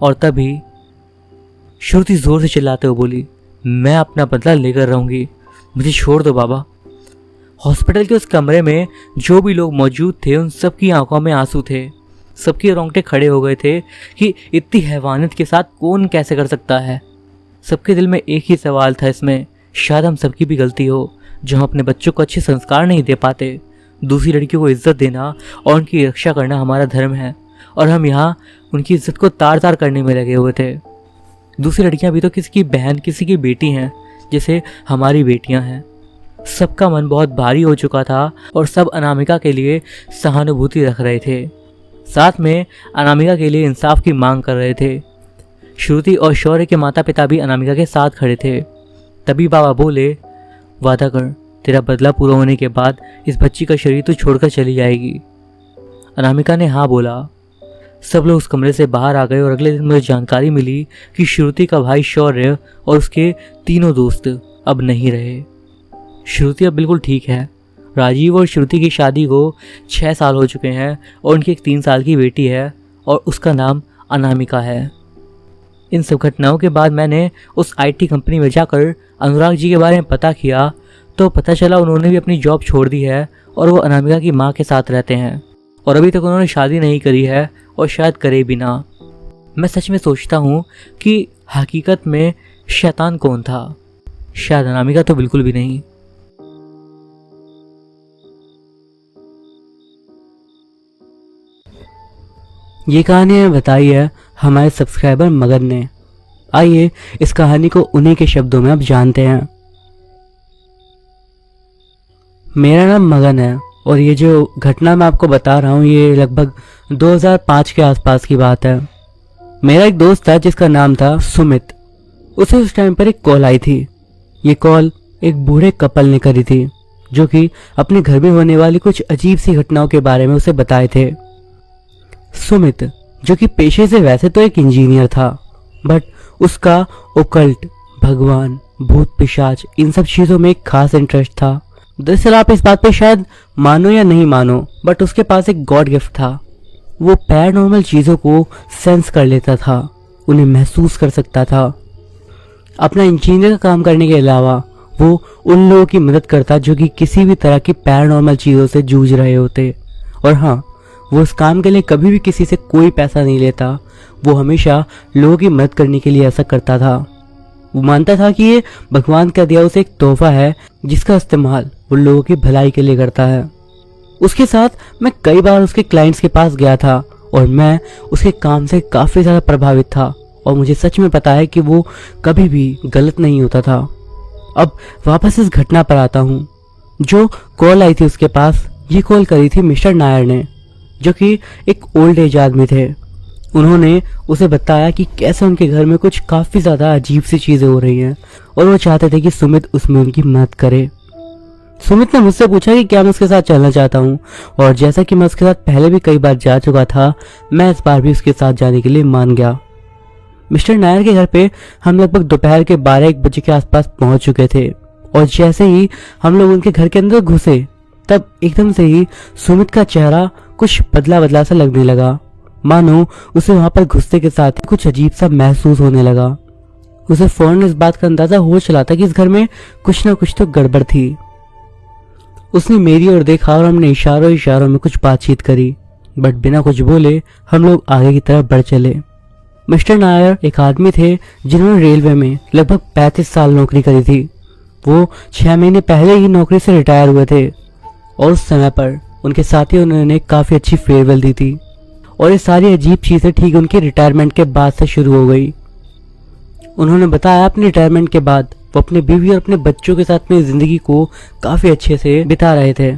और तभी श्रुति जोर से चिल्लाते हुए बोली, मैं अपना बदला लेकर रहूँगी, मुझे छोड़ दो बाबा। हॉस्पिटल के उस कमरे में जो भी लोग मौजूद थे उन सबकी आंखों में आंसू थे। सबके रोंगटे खड़े हो गए थे कि इतनी हैवानियत के साथ कौन कैसे कर सकता है। सबके दिल में एक ही सवाल था, इसमें शायद हम सबकी भी गलती हो जो हम अपने बच्चों को अच्छे संस्कार नहीं दे पाते। दूसरी लड़कियों को इज्जत देना और उनकी रक्षा करना हमारा धर्म है और हम यहाँ उनकी इज्जत को तार तार करने में लगे हुए थे। दूसरी लड़कियाँ भी तो किसी की बहन, किसी की बेटी हैं, जैसे हमारी बेटियाँ हैं। सबका मन बहुत भारी हो चुका था और सब अनामिका के लिए सहानुभूति रख रहे थे। साथ में अनामिका के लिए इंसाफ की मांग कर रहे थे। श्रुति और शौर्य के माता पिता भी अनामिका के साथ खड़े थे। तभी बाबा बोले, वादा कर, तेरा बदला पूरा होने के बाद इस बच्ची का शरीर तू छोड़कर चली जाएगी। अनामिका ने हाँ बोला। सब लोग उस कमरे से बाहर आ गए और अगले दिन मुझे जानकारी मिली कि श्रुति का भाई शौर्य और उसके तीनों दोस्त अब नहीं रहे। श्रुति अब बिल्कुल ठीक है। राजीव और श्रुति की शादी को 6 साल हो चुके हैं और उनकी एक 3 साल की बेटी है और उसका नाम अनामिका है। इन सब घटनाओं के बाद मैंने उस IT कंपनी में जाकर अनुराग जी के बारे में पता किया तो पता चला उन्होंने भी अपनी जॉब छोड़ दी है और वो अनामिका की माँ के साथ रहते हैं और अभी तक उन्होंने शादी नहीं करी है और शायद करे भी ना। मैं सच में सोचता हूँ कि हकीकत में शैतान कौन था। शायद अनामिका तो बिल्कुल भी नहीं। ये कहानी हमें बताई है हमारे सब्सक्राइबर मगन ने। आइए इस कहानी को उन्हीं के शब्दों में अब जानते हैं। मेरा नाम मगन है और ये जो घटना मैं आपको बता रहा हूँ ये लगभग 2005 के आसपास की बात है। मेरा एक दोस्त था जिसका नाम था सुमित। उसे उस टाइम पर एक कॉल आई थी। ये कॉल एक बूढ़े कपल ने करी थी जो कि अपने घर में होने वाली कुछ अजीब सी घटनाओं के बारे में उसे बताए थे। सुमित जो कि पेशे से वैसे तो एक इंजीनियर था बट उसका ओकल्ट, भगवान, भूत पिशाच इन सब चीजों में एक खास इंटरेस्ट था। दरअसल आप इस बात पे शायद मानो या नहीं मानो बट उसके पास एक गॉड गिफ्ट था। वो पैरानॉर्मल चीजों को सेंस कर लेता था, उन्हें महसूस कर सकता था। अपना इंजीनियर का काम करने के अलावा वो उन लोगों की मदद करता जो कि किसी भी तरह की पैरानॉर्मल चीजों से जूझ रहे होते। और हाँ, वो उस काम के लिए कभी भी किसी से कोई पैसा नहीं लेता। वो हमेशा लोगों की मदद करने के लिए ऐसा करता था। वो मानता था कि ये भगवान का दिया उसे एक तोहफा है जिसका इस्तेमाल वो लोगों की भलाई के लिए करता है। उसके साथ मैं कई बार उसके क्लाइंट्स के पास गया था और मैं उसके काम से काफी ज्यादा प्रभावित था और मुझे सच में पता है कि वो कभी भी गलत नहीं होता था। अब वापस इस घटना पर आता हूँ। जो कॉल आई थी उसके पास, ये कॉल करी थी मिस्टर नायर ने जो कि एक ओल्ड एज आदमी थे। उन्होंने उसे बताया कि कैसे उनके घर में कुछ काफी ज्यादा अजीब सी चीजें हो रही हैं और वो चाहते थे कि सुमित उसमें उनकी मदद करे। सुमित ने मुझसे पूछा कि क्या मैं उसके साथ चलना चाहता हूँ और जैसा कि मैं उसके साथ पहले भी कई बार जा चुका था, मैं इस बार भी उसके साथ जाने के लिए मान गया। मिस्टर नायर के घर पे हम लगभग दोपहर के 12-1 बजे के आसपास पहुंच चुके थे और जैसे ही हम लोग उनके घर के अंदर घुसे तब एकदम से ही सुमित का चेहरा कुछ बदला बदला सा लगने लगा, मानो उसे वहां पर घुसते के साथ ही कुछ अजीब सा महसूस होने लगा। उसे फौरन इस बात का अंदाजा हो चला था कि इस घर में कुछ ना कुछ तो गड़बड़ थी। उसने मेरी ओर देखा और हमने इशारों इशारों में कुछ बातचीत करी बट बिना कुछ बोले हम लोग आगे की तरफ बढ़ चले। मिस्टर नायर एक आदमी थे जिन्होंने रेलवे में लगभग 35 साल नौकरी करी थी। वो 6 महीने पहले ही नौकरी से रिटायर हुए थे और उस समय पर उनके साथियों ने उन्हें काफी अच्छी फेयरवेल दी थी और ये सारी अजीब चीजें ठीक उनके रिटायरमेंट के बाद से शुरू हो गई। उन्होंने बताया अपने रिटायरमेंट के बाद वो अपने बीवी और अपने बच्चों के साथ अपनी जिंदगी को काफी अच्छे से बिता रहे थे।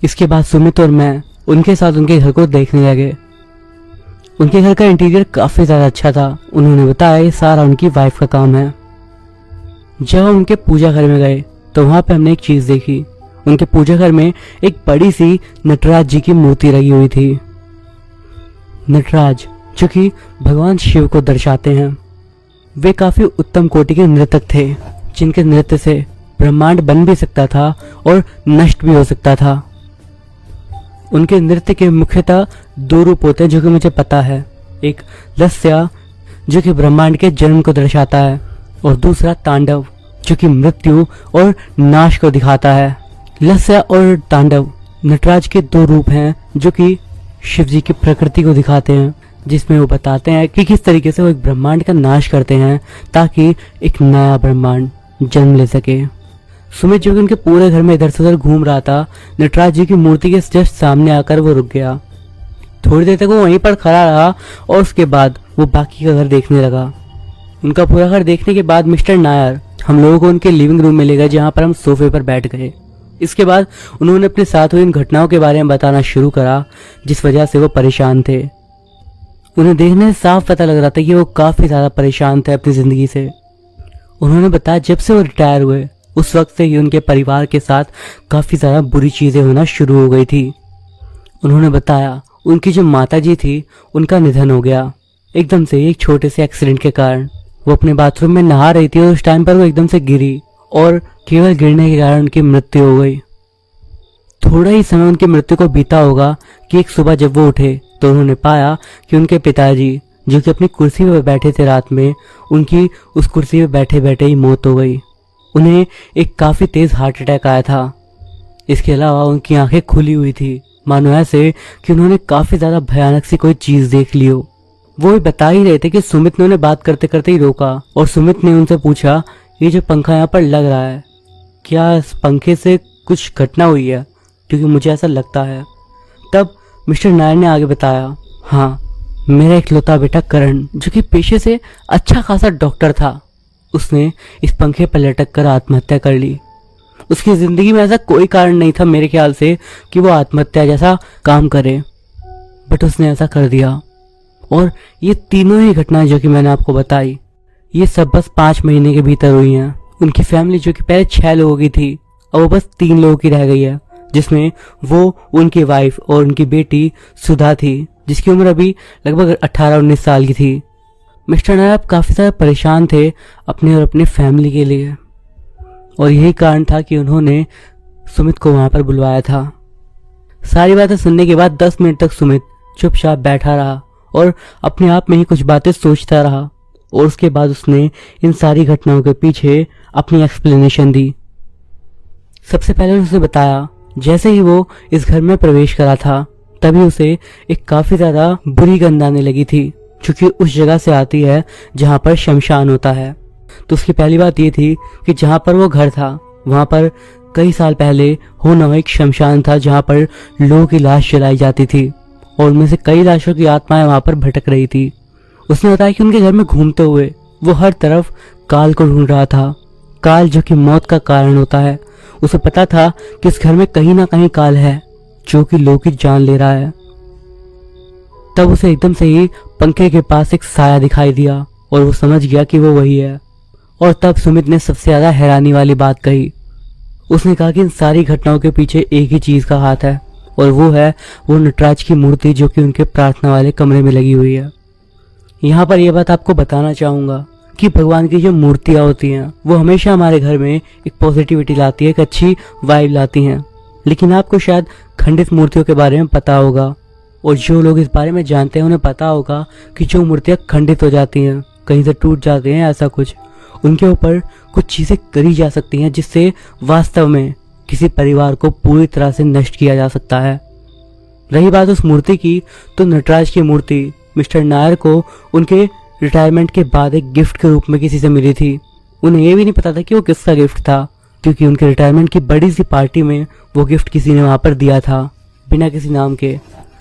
इसके बाद सुमित और मैं उनके साथ उनके घर को देखने लगे। उनके घर का इंटीरियर काफी ज्यादा अच्छा था। उन्होंने बताया ये सारा उनकी वाइफ का काम है। जब हम उनके पूजा घर में गए तो वहां पे हमने एक चीज देखी। उनके पूजा घर में एक बड़ी सी नटराज जी की मूर्ति लगी हुई थी। नटराज जो कि भगवान शिव को दर्शाते हैं। वे काफी उत्तम कोटि के नृतक थे जिनके नृत्य से ब्रह्मांड बन भी सकता था और नष्ट भी हो सकता था। उनके नृत्य के मुख्यतः 2 रूप होते हैं जो कि मुझे पता है। एक लस्या जो कि ब्रह्मांड के जन्म को दर्शाता है और दूसरा तांडव जो कि मृत्यु और नाश को दिखाता है। लस्या और तांडव नटराज के 2 रूप हैं जो कि शिव जी की प्रकृति को दिखाते हैं, जिसमें वो बताते हैं कि किस तरीके से वो एक ब्रह्मांड का नाश करते हैं ताकि एक नया ब्रह्मांड जन्म ले सके। सुमित जो कि उनके पूरे घर में इधर से उधर घूम रहा था, नटराज जी की मूर्ति के जस्ट सामने आकर वो रुक गया। थोड़ी देर तक वो वहीं पर खड़ा रहा और उसके बाद वो बाकी का घर देखने लगा। उनका पूरा घर देखने के बाद मिस्टर नायर हम लोगों को उनके लिविंग रूम में ले गए जहाँ पर हम सोफे पर बैठ गए। इसके बाद उन्होंने अपने साथ हुई इन घटनाओं के बारे में बताना शुरू करा जिस वजह से वो परेशान थे। उन्हें देखने से साफ पता लग रहा था कि वो काफ़ी ज़्यादा परेशान थे अपनी ज़िंदगी से। उन्होंने बताया जब से वो रिटायर हुए उस वक्त से ही उनके परिवार के साथ काफ़ी ज़्यादा बुरी चीज़ें होना शुरू हो गई थी। उन्होंने बताया उनकी जो माताजी थी उनका निधन हो गया एकदम से एक छोटे से एक्सीडेंट के कारण। वो अपने बाथरूम में नहा रही थी और उस टाइम पर वो एकदम से गिरी और केवल गिरने के कारण उनकी मृत्यु हो गई। थोड़ा ही समय उनकी मृत्यु को बीता होगा कि एक सुबह जब वो उठे तो उन्होंने पाया कि उनके पिताजी जो कि अपनी कुर्सी पर बैठे थे रात में, उनकी उस कुर्सी पर बैठे बैठे ही मौत हो गई। उन्हें एक काफ़ी तेज़ हार्ट अटैक आया था। इसके अलावा उनकी आंखें खुली हुई थी, मानो ऐसे कि उन्होंने काफ़ी ज़्यादा भयानक सी कोई चीज़ देख ली हो। वो ही बता ही रहे थे कि सुमित ने उन्हें बात करते करते ही रोका और सुमित ने उनसे पूछा, ये जो पंखा यहाँ पर लग रहा है, क्या इस पंखे से कुछ घटना हुई है? क्योंकि मुझे ऐसा लगता है। तब मिस्टर नायर ने आगे बताया, हाँ, मेरा इकलौता बेटा करण जो कि पेशे से अच्छा खासा डॉक्टर था, उसने इस पंखे पर लटक कर आत्महत्या कर ली। उसकी ज़िंदगी में ऐसा कोई कारण नहीं था मेरे ख्याल से कि वो आत्महत्या जैसा काम करे, बट उसने ऐसा कर दिया। और ये तीनों ही घटनाएं जो कि मैंने आपको बताई, ये सब बस 5 महीने के भीतर हुई हैं। उनकी फैमिली जो कि पहले 6 लोगों की थी, अब वो बस 3 लोगों की रह गई है, जिसमें वो, उनकी वाइफ और उनकी बेटी सुधा थी, जिसकी उम्र अभी लगभग 18-19 साल की थी। मिस्टर नायर काफ़ी ज़्यादा परेशान थे अपने और अपनी फैमिली के लिए, और यही कारण था कि उन्होंने सुमित को वहाँ पर बुलवाया था। सारी बातें सुनने के बाद 10 मिनट तक सुमित चुपचाप बैठा रहा और अपने आप में ही कुछ बातें सोचता रहा, और उसके बाद उसने इन सारी घटनाओं के पीछे अपनी एक्सप्लेनेशन दी। सबसे पहले उसने बताया जैसे ही वो इस घर में प्रवेश करा था तभी उसे एक काफ़ी ज़्यादा बुरी गंध आने लगी थी, क्योंकि उस जगह से आती है जहाँ पर शमशान होता है। तो उसकी पहली बात ये थी कि जहाँ पर वो घर था वहाँ पर कई साल पहले होना हुआ एक शमशान था जहाँ पर लोगों की लाश जलाई जाती थी, और उनमें से कई लाशों की आत्माएं वहाँ पर भटक रही थी। उसने बताया कि उनके घर में घूमते हुए वो हर तरफ काल को ढूंढ रहा था, काल जो कि मौत का कारण होता है। उसे पता था कि इस घर में कहीं ना कहीं काल है जो कि लोगों की जान ले रहा है। तब उसे एकदम से ही पंखे के पास एक साया दिखाई दिया और वो समझ गया कि वो वही है। और तब सुमित ने सबसे ज्यादा हैरानी वाली बात कही। उसने कहा कि इन सारी घटनाओं के पीछे एक ही चीज का हाथ है, और वो है वो नटराज की मूर्ति जो कि उनके प्रार्थना वाले कमरे में लगी हुई है। यहाँ पर यह बात आपको बताना चाहूंगा कि भगवान की जो मूर्तियाँ होती हैं वो हमेशा हमारे घर में एक पॉजिटिविटी लाती है, एक अच्छी वाइब लाती हैं। लेकिन आपको शायद खंडित मूर्तियों के बारे में पता होगा, और जो लोग इस बारे में जानते हैं उन्हें पता होगा कि जो मूर्तियाँ खंडित हो जाती हैं, कहीं से टूट जाती हैं, ऐसा कुछ उनके ऊपर कुछ चीज़ें करी जा सकती हैं जिससे वास्तव में किसी परिवार को पूरी तरह से नष्ट किया जा सकता है। रही बात उस मूर्ति की, तो नटराज की मूर्ति मिस्टर नायर को उनके रिटायरमेंट के बाद एक गिफ्ट के रूप में किसी से मिली थी। उन्हें यह भी नहीं पता था कि वो किसका गिफ्ट था, क्योंकि उनके रिटायरमेंट की बड़ी सी पार्टी में वो गिफ्ट किसी ने वहाँ पर दिया था बिना किसी नाम के।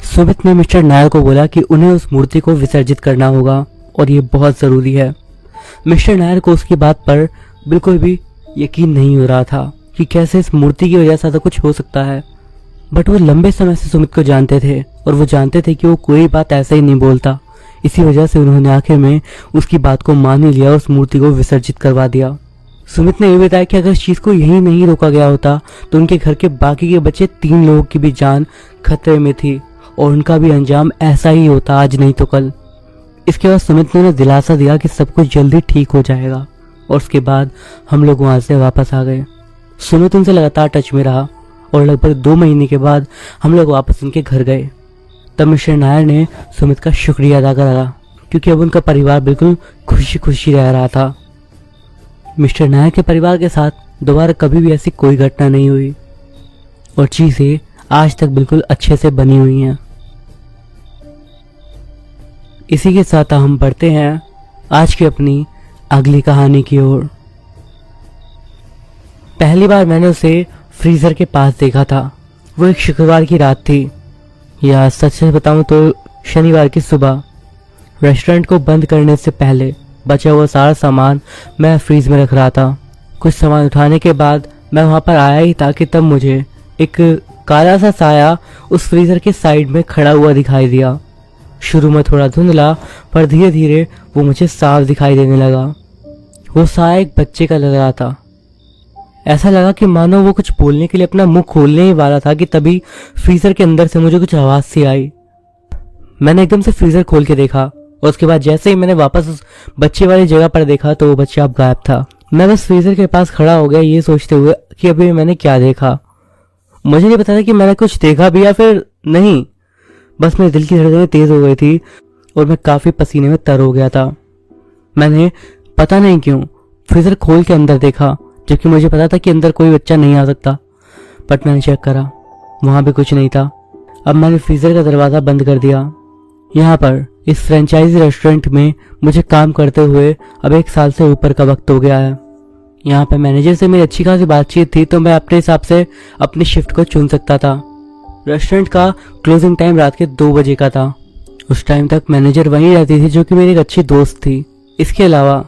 सुमित ने मिस्टर नायर को बोला कि उन्हें उस मूर्ति को विसर्जित करना होगा और ये बहुत ज़रूरी है। मिस्टर नायर को उसकी बात पर बिल्कुल भी यकीन नहीं हो रहा था कि कैसे इस मूर्ति की वजह से ऐसा कुछ हो सकता है, बट वो लंबे समय से सुमित को जानते थे और वो जानते थे कि वो कोई बात ऐसे ही नहीं बोलता। इसी वजह से उन्होंने आखिर में उसकी बात को मान ही लिया और उस मूर्ति को विसर्जित करवा दिया। सुमित ने यह बताया कि अगर इस चीज़ को यहीं नहीं रोका गया होता तो उनके घर के बाकी के बच्चे 3 लोगों की भी जान खतरे में थी और उनका भी अंजाम ऐसा ही होता, आज नहीं तो कल। इसके बाद सुमित ने उन्हें दिलासा दिया कि सब कुछ जल्दी ठीक हो जाएगा, और उसके बाद हम लोग वहाँ से वापस आ गए। सुमित उनसे लगातार टच में रहा और लगभग 2 महीने के बाद हम लोग वापस उनके घर गए। तब मिस्टर नायर ने सुमित का शुक्रिया अदा करा, क्योंकि अब उनका परिवार बिल्कुल खुशी खुशी रह रहा था। मिस्टर नायर के परिवार के साथ दोबारा कभी भी ऐसी कोई घटना नहीं हुई और चीज़ें आज तक बिल्कुल अच्छे से बनी हुई हैं। इसी के साथ हम बढ़ते हैं आज की अपनी अगली कहानी की ओर। पहली बार मैंने उसे फ्रीज़र के पास देखा था। वो एक शुक्रवार की रात थी, या सच से बताऊं तो शनिवार की सुबह। रेस्टोरेंट को बंद करने से पहले बचा हुआ सारा सामान मैं फ्रीज में रख रहा था। कुछ सामान उठाने के बाद मैं वहाँ पर आया ही था कि तब मुझे एक काला सा साया उस फ्रीज़र के साइड में खड़ा हुआ दिखाई दिया। शुरू में थोड़ा धुंधला, पर धीरे धीरे वो मुझे साफ दिखाई देने लगा। वो साया एक बच्चे का लग रहा था। ऐसा लगा कि मानो वो कुछ बोलने के लिए अपना मुंह खोलने ही वाला था कि तभी फ्रीजर के अंदर से मुझे कुछ आवाज सी आई। मैंने एकदम से फ्रीजर खोल के देखा और उसके बाद जैसे ही मैंने वापस उस बच्चे वाली जगह पर देखा तो वो बच्चा अब गायब था। मैं बस फ्रीजर के पास खड़ा हो गया ये सोचते हुए कि अभी मैंने क्या देखा। मुझे नहीं पता था कि मैंने कुछ देखा भी या फिर नहीं। बस मेरे दिल की धड़कनें तेज हो गई थी और मैं काफी पसीने में तर हो गया था। मैंने पता नहीं क्यों फ्रीजर खोल के अंदर देखा, जबकि मुझे पता था कि अंदर कोई बच्चा नहीं आ सकता। बट मैंने चेक करा, वहां भी कुछ नहीं था। अब मैंने फ्रीजर का दरवाजा बंद कर दिया। यहाँ पर इस फ्रेंचाइजी रेस्टोरेंट में मुझे काम करते हुए अब 1 साल से ऊपर का वक्त हो गया है। यहाँ पे मैनेजर से मेरी अच्छी खासी बातचीत थी, तो मैं अपने हिसाब से अपनी शिफ्ट को चुन सकता था। रेस्टोरेंट का क्लोजिंग टाइम रात के 2 बजे का था। उस टाइम तक मैनेजर वहीं रहती थी, जो कि मेरी एक अच्छी दोस्त थी। इसके अलावा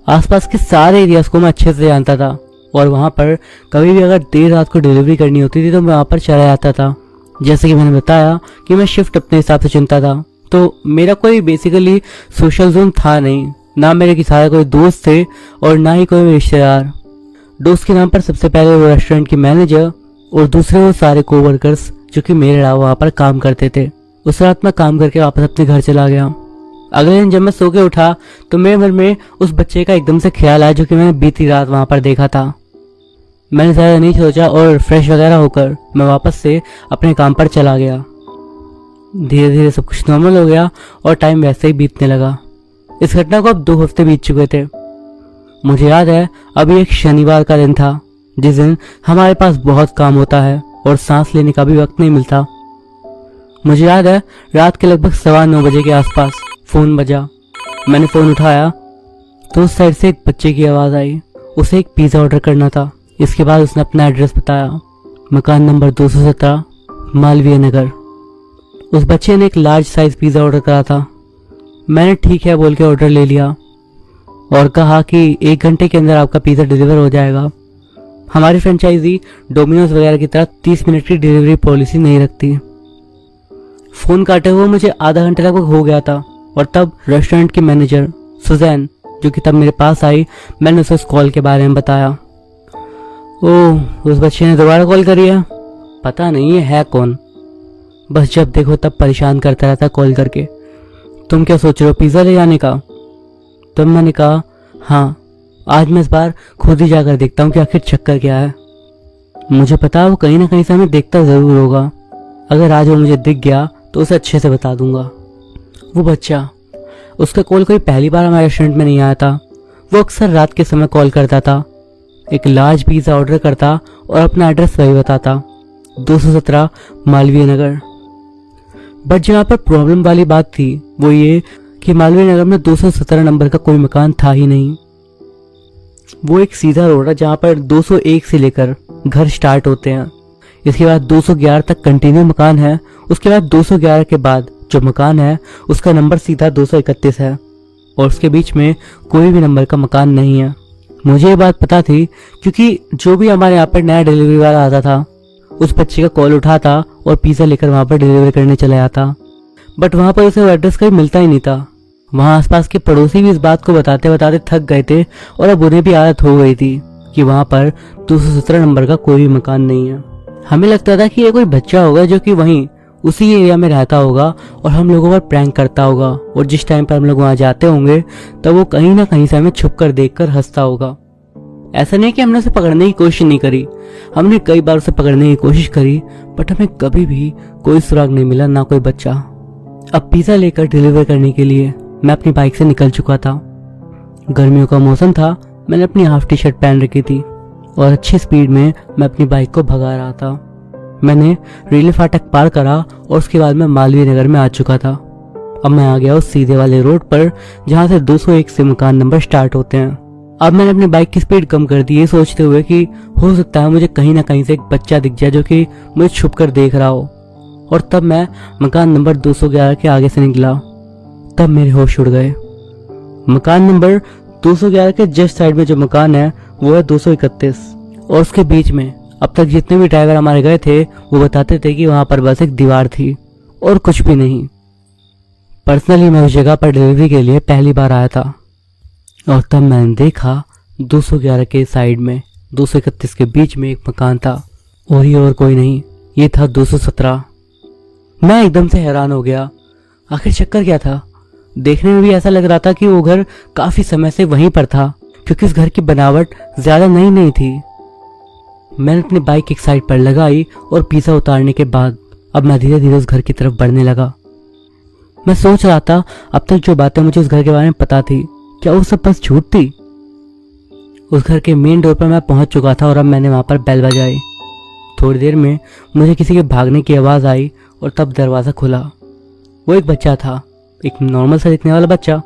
आसपास के सारे एरियाज को मैं अच्छे से जानता था और वहाँ पर कभी भी अगर देर रात को डिलीवरी करनी होती थी तो मैं वहाँ पर चला जाता था। जैसे कि मैंने बताया कि मैं शिफ्ट अपने हिसाब से चुनता था, तो मेरा कोई बेसिकली सोशल जोन था नहीं। ना मेरे की सारे कोई दोस्त थे और ना ही कोई रिश्तेदार। दोस्त के नाम पर सबसे पहले वो रेस्टोरेंट की मैनेजर और दूसरे वो सारे कोवर्कर्स जो कि मेरे अलावा वहाँ पर काम करते थे। उस रात मैं काम करके वापस अपने घर चला गया। अगले दिन जब मैं सो के उठा तो मेरे मन में उस बच्चे का एकदम से ख्याल आया जो कि मैंने बीती रात वहाँ पर देखा था। मैंने ज़्यादा नहीं सोचा और फ्रेश वगैरह होकर मैं वापस से अपने काम पर चला गया। धीरे धीरे सब कुछ नॉर्मल हो गया और टाइम वैसे ही बीतने लगा। इस घटना को अब 2 हफ्ते बीत चुके थे। मुझे याद है अभी एक शनिवार का दिन था, जिस दिन हमारे पास बहुत काम होता है और सांस लेने का भी वक्त नहीं मिलता। मुझे याद है रात के लगभग 9:15 बजे के आसपास फोन बजा। मैंने फोन उठाया तो उस साइड से एक बच्चे की आवाज आई। उसे एक पिज्जा ऑर्डर करना था। इसके बाद उसने अपना एड्रेस बताया, मकान नंबर 217 मालवीय नगर। उस बच्चे ने एक लार्ज साइज पिज्जा ऑर्डर करा था। मैंने ठीक है बोल के ऑर्डर ले लिया और कहा कि 1 घंटे के अंदर आपका पिज्जा डिलीवर हो जाएगा। हमारी फ्रेंचाइजी डोमिनोज वगैरह की तरह 30 मिनट की डिलीवरी पॉलिसी नहीं रखती। फोन काटे हुए मुझे आधा घंटे लगभग हो गया था और तब रेस्टोरेंट की मैनेजर सुजैन जो कि तब मेरे पास आई, मैंने उसे उस कॉल के बारे में बताया। ओह, उस बच्चे ने दोबारा कॉल करी है, पता नहीं है कौन। बस जब देखो तब परेशान करता रहता कॉल करके। तुम क्या सोच रहे हो, पिज्जा ले जाने का? तब मैंने कहा हाँ, आज मैं इस बार खुद ही जाकर देखता हूँ कि आखिर चक्कर क्या है। मुझे पता है वो कहीं ना कहीं से हमें देखता जरूर होगा। अगर आज वो मुझे दिख गया तो उसे अच्छे से बता दूंगा। वो बच्चा, उसका कॉल कोई पहली बार हमारे रेस्टोरेंट में नहीं आया था। वो अक्सर रात के समय कॉल करता था, एक लार्ज पिज्जा ऑर्डर करता और अपना एड्रेस वही बताता, 217 मालवीय नगर। बट जहाँ पर प्रॉब्लम वाली बात थी वो ये कि मालवीय नगर में 217 नंबर का कोई मकान था ही नहीं। वो एक सीधा रोड है जहाँ पर 201 से लेकर घर स्टार्ट होते हैं। इसके बाद 211 तक कंटिन्यू मकान है। उसके बाद 211 के बाद जो मकान है उसका नंबर सीधा 231 है और उसके बीच में कोई भी नंबर का मकान नहीं है। मुझे ये बात पता थी क्योंकि जो भी हमारे यहाँ पर नया डिलीवरी वाला आता था उस बच्चे का कॉल उठाता और पिज्जा लेकर वहाँ पर डिलीवर करने चला जाता। बट वहाँ पर उसे एड्रेस कहीं मिलता ही नहीं था। वहाँ आसपास के पड़ोसी भी इस बात को बताते बताते थक गए थे और अब उन्हें भी आदत हो गई थी कि वहाँ पर 217 नंबर का कोई भी मकान नहीं है। हमें लगता था कि ये कोई बच्चा होगा जो कि वहीं उसी एरिया में रहता होगा और हम लोगों पर प्रैंक करता होगा और जिस टाइम पर हम लोग वहाँ जाते होंगे तब वो कहीं ना कहीं से हमें छुप कर देख कर हंसता होगा। ऐसा नहीं कि हमने उसे पकड़ने की कोशिश नहीं करी, हमने कई बार उसे पकड़ने की कोशिश करी बट हमें कभी भी कोई सुराग नहीं मिला, ना कोई बच्चा। अब पिज्जा लेकर डिलीवर करने के लिए मैं अपनी बाइक से निकल चुका था। गर्मियों का मौसम था, मैंने अपनी हाफ टी शर्ट पहन रखी थी और अच्छी स्पीड में मैं अपनी बाइक को भगा रहा था। मैंने रेलवे फाटक पार करा और उसके बाद मैं मालवीय नगर में आ चुका था। अब मैं आ गया उस सीधे वाले रोड पर जहाँ से 201 से मकान नंबर स्टार्ट होते हैं। अब मैंने अपनी बाइक की स्पीड कम कर दी, ये सोचते हुए कि हो सकता है मुझे कहीं ना कहीं से एक बच्चा दिख जाए जो कि मुझे छुप कर देख रहा हो। और तब मैं मकान नंबर 211 के आगे से निकला। तब मेरे होश उड़ गए। मकान नंबर 211 के जस्ट साइड में जो मकान है वो है 231 और उसके बीच में अब तक जितने भी ड्राइवर हमारे गए थे वो बताते थे कि वहां पर बस एक दीवार थी और कुछ भी नहीं। पर्सनली मैं उस जगह पर डिलीवरी के लिए पहली बार आया था और तब मैंने देखा 211 के साइड में 231 के बीच में एक मकान था और ये और कोई नहीं, ये था 217। मैं एकदम से हैरान हो गया। आखिर चक्कर क्या था? देखने में भी ऐसा लग रहा था कि वो घर काफी समय से वहीं पर था, क्योंकि उस घर की बनावट ज्यादा नई नहीं थी। मैंने अपनी बाइक एक साइड पर लगाई और पिज़्ज़ा उतारने के बाद अब मैं धीरे धीरे उस घर की तरफ बढ़ने लगा। मैं सोच रहा था अब तक जो बातें मुझे उस घर के बारे में पता थी, क्या वो सब बस झूठ थी? उस घर के मेन डोर पर मैं पहुंच चुका था और अब मैंने वहां पर बेल बजाई। थोड़ी देर में मुझे किसी के भागने की आवाज आई और तब दरवाजा खुला। वो एक बच्चा था, एक नॉर्मल सा दिखने वाला बच्चा।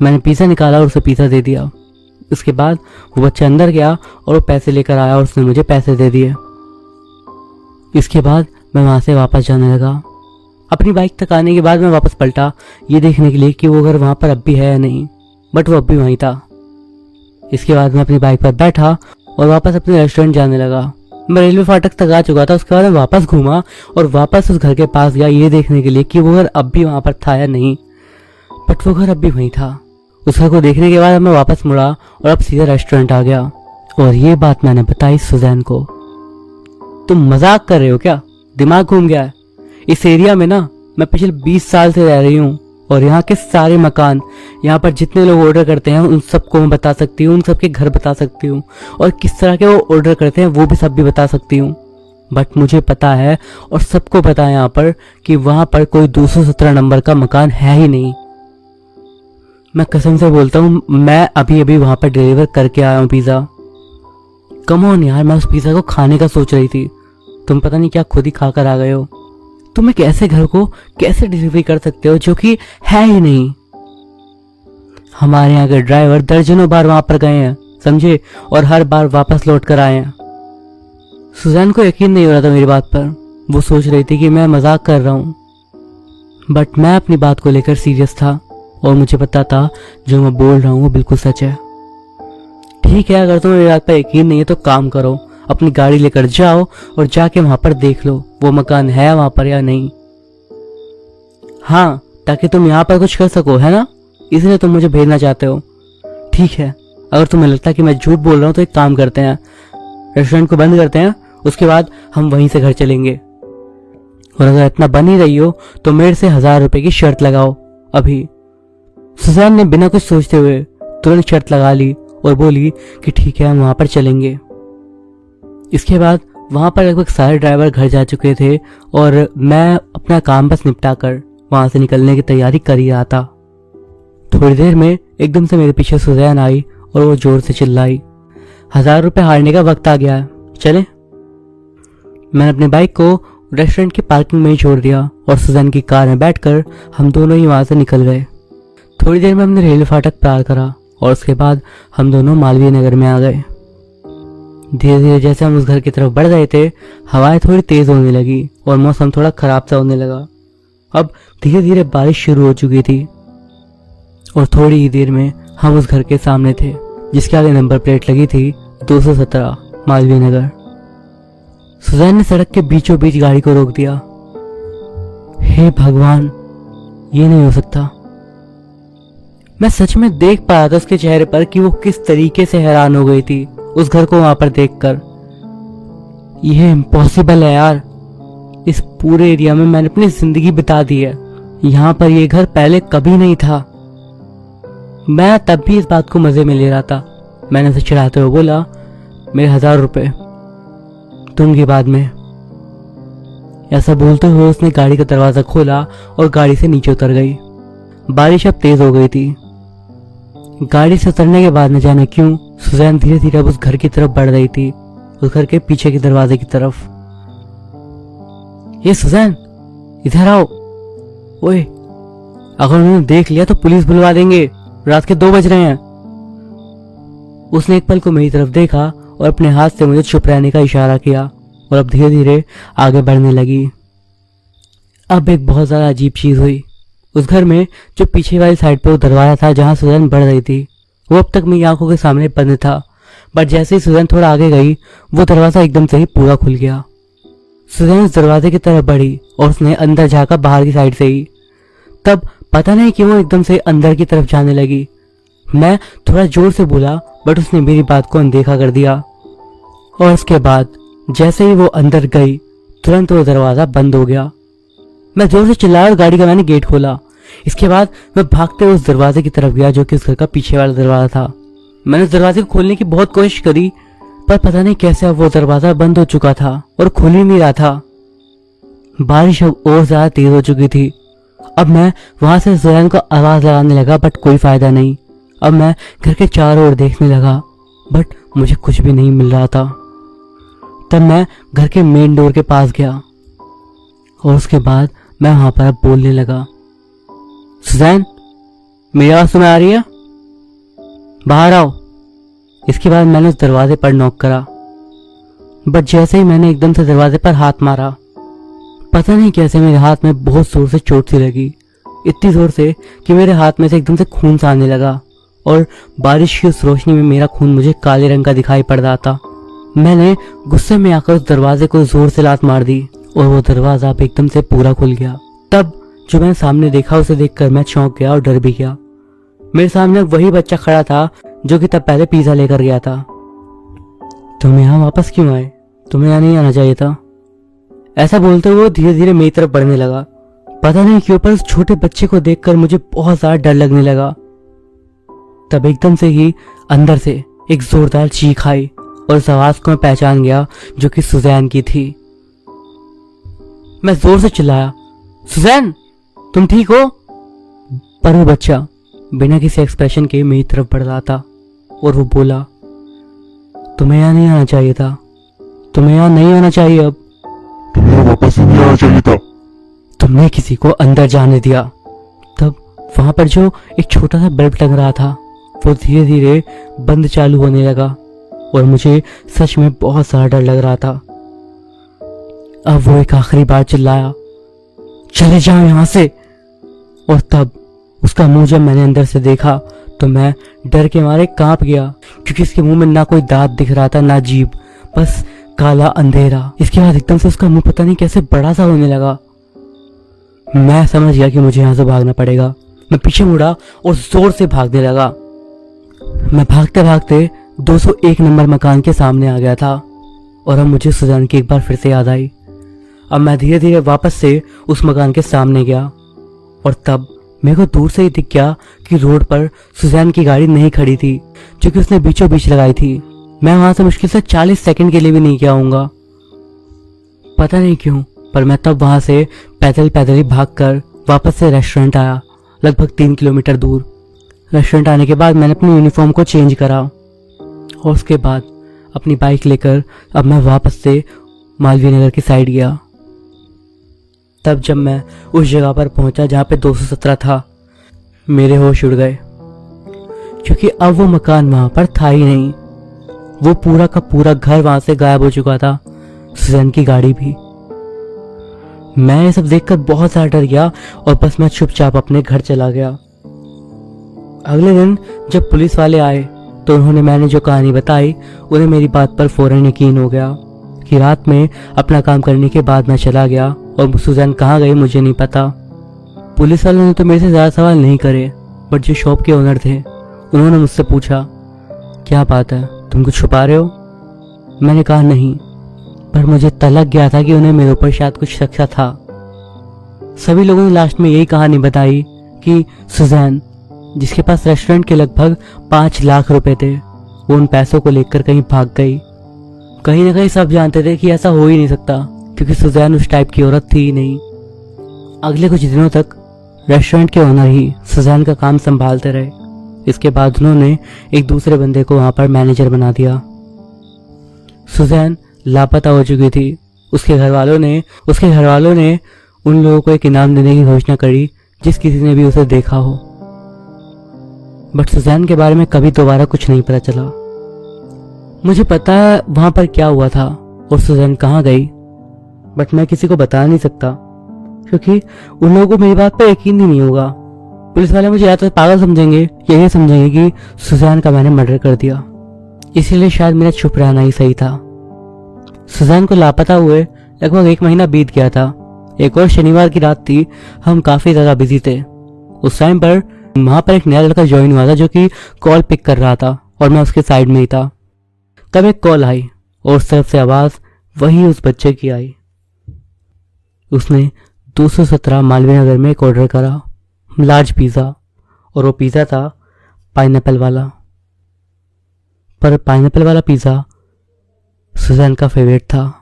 मैंने पिज़्ज़ा निकाला और उसे पिज़्ज़ा दे दिया। उसके बाद वो बच्चा अंदर गया और वो पैसे लेकर आया और उसने मुझे पैसे दे दिए। इसके बाद मैं वहां से वापस जाने लगा। अपनी बाइक तक आने के बाद मैं वापस पलटा ये देखने के लिए कि वो घर वहां पर अब भी है या नहीं, बट वो अब भी वहीं था। इसके बाद मैं अपनी बाइक पर बैठा और वापस अपने रेस्टोरेंट जाने लगा। मैं रेलवे फाटक तक आ चुका था। उसके बाद मैं वापस घूमा और वापस उस घर के पास गया ये देखने के लिए कि वो घर अब भी वहां पर था या नहीं, बट वो घर अब भी वहीं था। उस घर को देखने के बाद मैं वापस मुड़ा और अब सीधा रेस्टोरेंट आ गया और ये बात मैंने बताई सुजैन को। तुम मजाक कर रहे हो क्या? दिमाग घूम गया है? इस एरिया में ना मैं पिछले 20 साल से रह रही हूँ और यहाँ के सारे मकान, यहाँ पर जितने लोग ऑर्डर करते हैं उन सबको मैं बता सकती हूँ, उन सबके घर बता सकती हूँ और किस तरह के वो ऑर्डर करते हैं वो भी सब भी बता सकती हूँ। बट मुझे पता है और सबको पता है यहाँ पर कि वहां पर कोई 217 नंबर का मकान है ही नहीं। मैं कसम से बोलता हूँ, मैं अभी अभी वहां पर डिलीवर करके आया हूँ पिज़्ज़ा। कम ऑन यार, मैं उस पिज़्ज़ा को खाने का सोच रही थी, तुम पता नहीं क्या खुद ही खाकर आ गए हो। तुम एक ऐसे घर को कैसे डिलीवरी कर सकते हो जो कि है ही नहीं? हमारे यहाँ के ड्राइवर दर्जनों बार वहां पर गए हैं, समझे, और हर बार वापस लौट कर आए हैं। सुजैन को यकीन नहीं हो रहा था मेरी बात पर। वो सोच रही थी कि मैं मजाक कर रहा हूँ, बट मैं अपनी बात को लेकर सीरियस था और मुझे पता था जो मैं बोल रहा हूँ वो बिल्कुल सच है। ठीक है, अगर तुम्हें मेरी बात पर यकीन नहीं है तो काम करो, अपनी गाड़ी लेकर जाओ और जाके वहां पर देख लो वो मकान है वहां पर या नहीं। हाँ, ताकि तुम यहाँ पर कुछ कर सको, है ना? इसलिए तुम मुझे भेजना चाहते हो। ठीक है, अगर तुम्हें लगता है कि मैं झूठ बोल रहा हूँ तो एक काम करते हैं, रेस्टोरेंट को बंद करते हैं, उसके बाद हम वहीं से घर चलेंगे। और अगर इतना बन ही रही हो तो मेरे से 1000 रुपए की शर्त लगाओ अभी। सुजैन ने बिना कुछ सोचते हुए तुरंत शर्त लगा ली और बोली कि ठीक है, हम वहां पर चलेंगे। इसके बाद वहां पर लगभग सारे ड्राइवर घर जा चुके थे और मैं अपना काम बस निपटा कर वहां से निकलने की तैयारी कर ही रहा था। थोड़ी देर में एकदम से मेरे पीछे सुजैन आई और वो जोर से चिल्लाई, 1000 रुपए हारने का वक्त आ गया है, चले। मैंने अपनी बाइक को रेस्टोरेंट की पार्किंग में ही छोड़ दिया और सुजैन की कार में बैठकर हम दोनों ही वहां से निकल गए। थोड़ी देर में हमने रेलवे फाटक पार करा और उसके बाद हम दोनों मालवीय नगर में आ गए। धीरे धीरे जैसे हम उस घर की तरफ बढ़ रहे थे, हवाएं थोड़ी तेज होने लगी और मौसम थोड़ा खराब सा होने लगा। अब धीरे धीरे बारिश शुरू हो चुकी थी और थोड़ी ही देर में हम उस घर के सामने थे जिसके आगे नंबर प्लेट लगी थी 217 मालवीय नगर। सुजैन ने सड़क के बीचों बीच गाड़ी को रोक दिया। हे भगवान, ये नहीं हो सकता। मैं सच में देख पा रहा था उसके चेहरे पर कि वो किस तरीके से हैरान हो गई थी उस घर को वहां पर देखकर। यह इम्पॉसिबल है यार, इस पूरे एरिया में मैंने अपनी जिंदगी बिता दी है, यहाँ पर यह घर पहले कभी नहीं था। मैं तब भी इस बात को मजे में ले रहा था। मैंने उसे चिढ़ाते हुए बोला, मेरे 1000 रुपए दूंगी बाद में। ऐसा बोलते हुए उसने गाड़ी का दरवाजा खोला और गाड़ी से नीचे उतर गई। बारिश अब तेज हो गई थी। गाड़ी से उतरने के बाद न जाने क्यों सुजैन धीरे धीरे अब उस घर की तरफ बढ़ रही थी, उस घर के पीछे के दरवाजे की तरफ। ये सुजैन, इधर आओ। ओए, अगर उन्होंने देख लिया तो पुलिस बुलवा देंगे, रात के 2 बज रहे हैं। उसने एक पल को मेरी तरफ देखा और अपने हाथ से मुझे चुप रहने का इशारा किया और अब धीरे धीरे आगे बढ़ने लगी। अब एक बहुत ज्यादा अजीब चीज हुई। उस घर में जो पीछे वाली साइड पे वो दरवाजा था जहां सुजैन बढ़ रही थी, वो अब तक मेरी आंखों के सामने बंद था, बट जैसे ही सुजैन थोड़ा आगे गई वो दरवाजा एकदम से ही पूरा खुल गया। सुजैन उस दरवाजे की तरफ बढ़ी और उसने अंदर झांका बाहर की साइड से ही। तब पता नहीं क्यों एकदम से अंदर की तरफ जाने लगी। मैं थोड़ा जोर से बोला बट उसने मेरी बात को अनदेखा कर दिया और उसके बाद जैसे ही वो अंदर गई तुरंत वो दरवाजा बंद हो गया। मैं जोर से चिल्लाया और गाड़ी का मैंने गेट खोला। इसके बाद मैं भागते हुए उस दरवाजे की तरफ गया जो कि उस घर का पीछे वाला दरवाजा था। मैंने उस दरवाजे को खोलने की बहुत कोशिश करी पर पता नहीं कैसे अब वो दरवाजा बंद हो चुका था और खुल ही नहीं रहा था। बारिश अब और ज्यादा तेज हो चुकी थी। अब मैं वहां से सुजैन को आवाज लगाने लगा बट कोई फायदा नहीं। अब मैं घर के चारों ओर देखने लगा बट मुझे कुछ भी नहीं मिल रहा था। तब मैं घर के मेन डोर के पास गया और उसके बाद मैं वहां पर बोलने लगा, सुजैन मेरी आवाज तुम्हें आ रही है? बाहर आओ। इसके बाद मैंने उस दरवाजे पर नॉक करा बट जैसे ही मैंने एकदम से दरवाजे पर हाथ मारा पता नहीं कैसे मेरे हाथ में बहुत जोर से चोट सी लगी। इतनी जोर से कि मेरे हाथ में से एकदम से खून सा आने लगा और बारिश की उस रोशनी में मेरा खून मुझे काले रंग का दिखाई पड़ रहा था। मैंने गुस्से में आकर उस दरवाजे को जोर से लात मार दी और वो दरवाजा अब एकदम से पूरा खुल गया। तब जो मैंने सामने देखा उसे देखकर मैं चौंक गया और डर भी गया। मेरे सामने वही बच्चा खड़ा था जो कि तब पहले पिज्जा लेकर गया था। तुम यहाँ वापस क्यों आए? तुम्हें यहाँ नहीं आना चाहिए था। ऐसा बोलते हुए धीरे धीरे मेरी तरफ बढ़ने लगा। पता नहीं क्यों पर उस छोटे बच्चे को देखकर मुझे बहुत ज्यादा डर लगने लगा। तब एकदम से ही अंदर से एक जोरदार चीख आई और उस आवाज को मैं पहचान गया जो कि सुजैन की थी। मैं जोर से चिल्लाया, सुजैन तुम ठीक हो? पर वो बच्चा बिना किसी एक्सप्रेशन के मेरी तरफ बढ़ रहा था और वो बोला, तुम्हें यहाँ नहीं आना चाहिए था। तुम्हें यहाँ नहीं आना चाहिए। अब तुम्हें वापस नहीं आना चाहिए था। तुमने किसी को अंदर जाने दिया। तब वहां पर जो एक छोटा सा बल्ब टंग रहा था वो धीरे धीरे बंद चालू होने लगा और मुझे सच में बहुत सारा डर लग रहा था। अब वो एक आखिरी बार चिल्लाया, चले जाओ यहां से। और तब उसका मुंह जब मैंने अंदर से देखा तो मैं डर के मारे कांप गया क्योंकि इसके मुंह में ना कोई दांत दिख रहा था ना जीभ, बस काला अंधेरा। इसके बाद एकदम से उसका मुंह पता नहीं कैसे बड़ा सा होने लगा। मैं समझ गया कि मुझे यहां से भागना पड़ेगा। मैं पीछे मुड़ा और जोर से भागने लगा। मैं भागते भागते 201 नंबर मकान के सामने आ गया था और अब मुझे सुजैन की एक बार फिर से याद आई। अब मैं धीरे धीरे वापस से उस मकान के सामने गया और तब मेरे को दूर से ही दिख गया कि रोड पर सुजैन की गाड़ी नहीं खड़ी थी जो कि उसने बीचों बीच लगाई थी। मैं वहां से मुश्किल से 40 सेकंड के लिए भी नहीं गया होऊंगा। पता नहीं क्यों पर मैं तब वहां से पैदल पैदल ही भागकर वापस से रेस्टोरेंट आया, लगभग 3 किलोमीटर दूर। रेस्टोरेंट आने के बाद मैंने अपनी यूनिफॉर्म को चेंज करा और उसके बाद अपनी बाइक लेकर अब मैं वापस से मालवीय नगर की साइड गया। तब जब मैं उस जगह पर पहुंचा जहां पे 217 था, मेरे होश उड़ गए क्योंकि अब वो मकान वहां पर था ही नहीं। वो पूरा का पूरा घर वहां से गायब हो चुका था, सुजैन की गाड़ी भी। मैं ये सब देखकर बहुत ज्यादा डर गया और बस मैं चुपचाप अपने घर चला गया। अगले दिन जब पुलिस वाले आए तो उन्होंने मैंने जो कहानी बताई उन्हें मेरी बात पर फौरन यकीन हो गया कि रात में अपना काम करने के बाद मैं चला गया और सुजैन कहाँ गई मुझे नहीं पता। पुलिस वालों ने तो मेरे से ज्यादा सवाल नहीं करे बट जो शॉप के ओनर थे उन्होंने मुझसे पूछा, क्या बात है, तुम कुछ छुपा रहे हो? मैंने कहा नहीं, पर मुझे तलक गया था कि उन्हें मेरे ऊपर शायद कुछ शक था। सभी लोगों ने लास्ट में यही कहानी बताई कि सुजैन, जिसके पास रेस्टोरेंट के लगभग 5 लाख रुपए थे, वो उन पैसों को लेकर कहीं भाग गई। कहीं ना कहीं सब जानते थे कि ऐसा हो ही नहीं सकता क्योंकि सुजैन उस टाइप की औरत थी ही नहीं। अगले कुछ दिनों तक रेस्टोरेंट के ओनर ही सुजैन का काम संभालते रहे। इसके बाद उन्होंने एक दूसरे बंदे को वहां पर मैनेजर बना दिया। सुजैन लापता हो चुकी थी। उसके घर वालों ने उन लोगों को एक इनाम देने की घोषणा करी जिस किसी ने भी उसे देखा हो। बट सुजैन के बारे में कभी दोबारा कुछ नहीं पता चला। मुझे पता है वहां पर क्या हुआ था और सुजैन कहाँ गई, बट मैं किसी को बता नहीं सकता क्योंकि उन लोगों को मेरी बात पर यकीन ही नहीं होगा। पुलिस वाले मुझे या तो पागल समझेंगे या ये समझेंगे कि सुजैन का मैंने मर्डर कर दिया। इसीलिए शायद मेरा चुप रहना ही सही था। सुजैन को लापता हुए लगभग 1 महीना बीत गया था। एक और शनिवार की रात थी। हम काफी ज्यादा बिजी थे। उस टाइम पर वहां पर एक नया लड़का ज्वाइन हुआ था जो कि कॉल पिक कर रहा था और मैं उसके साइड में ही था। तब एक कॉल आई और उस तरफ से आवाज़ वही उस बच्चे की आई। उसने 217 मालवीय नगर में एक ऑर्डर करा, लार्ज पिज़्ज़ा, और वो पिज़्ज़ा था पाइनएप्पल वाला। पर पाइनएप्पल वाला पिज़्ज़ा सुजैन का फेवरेट था।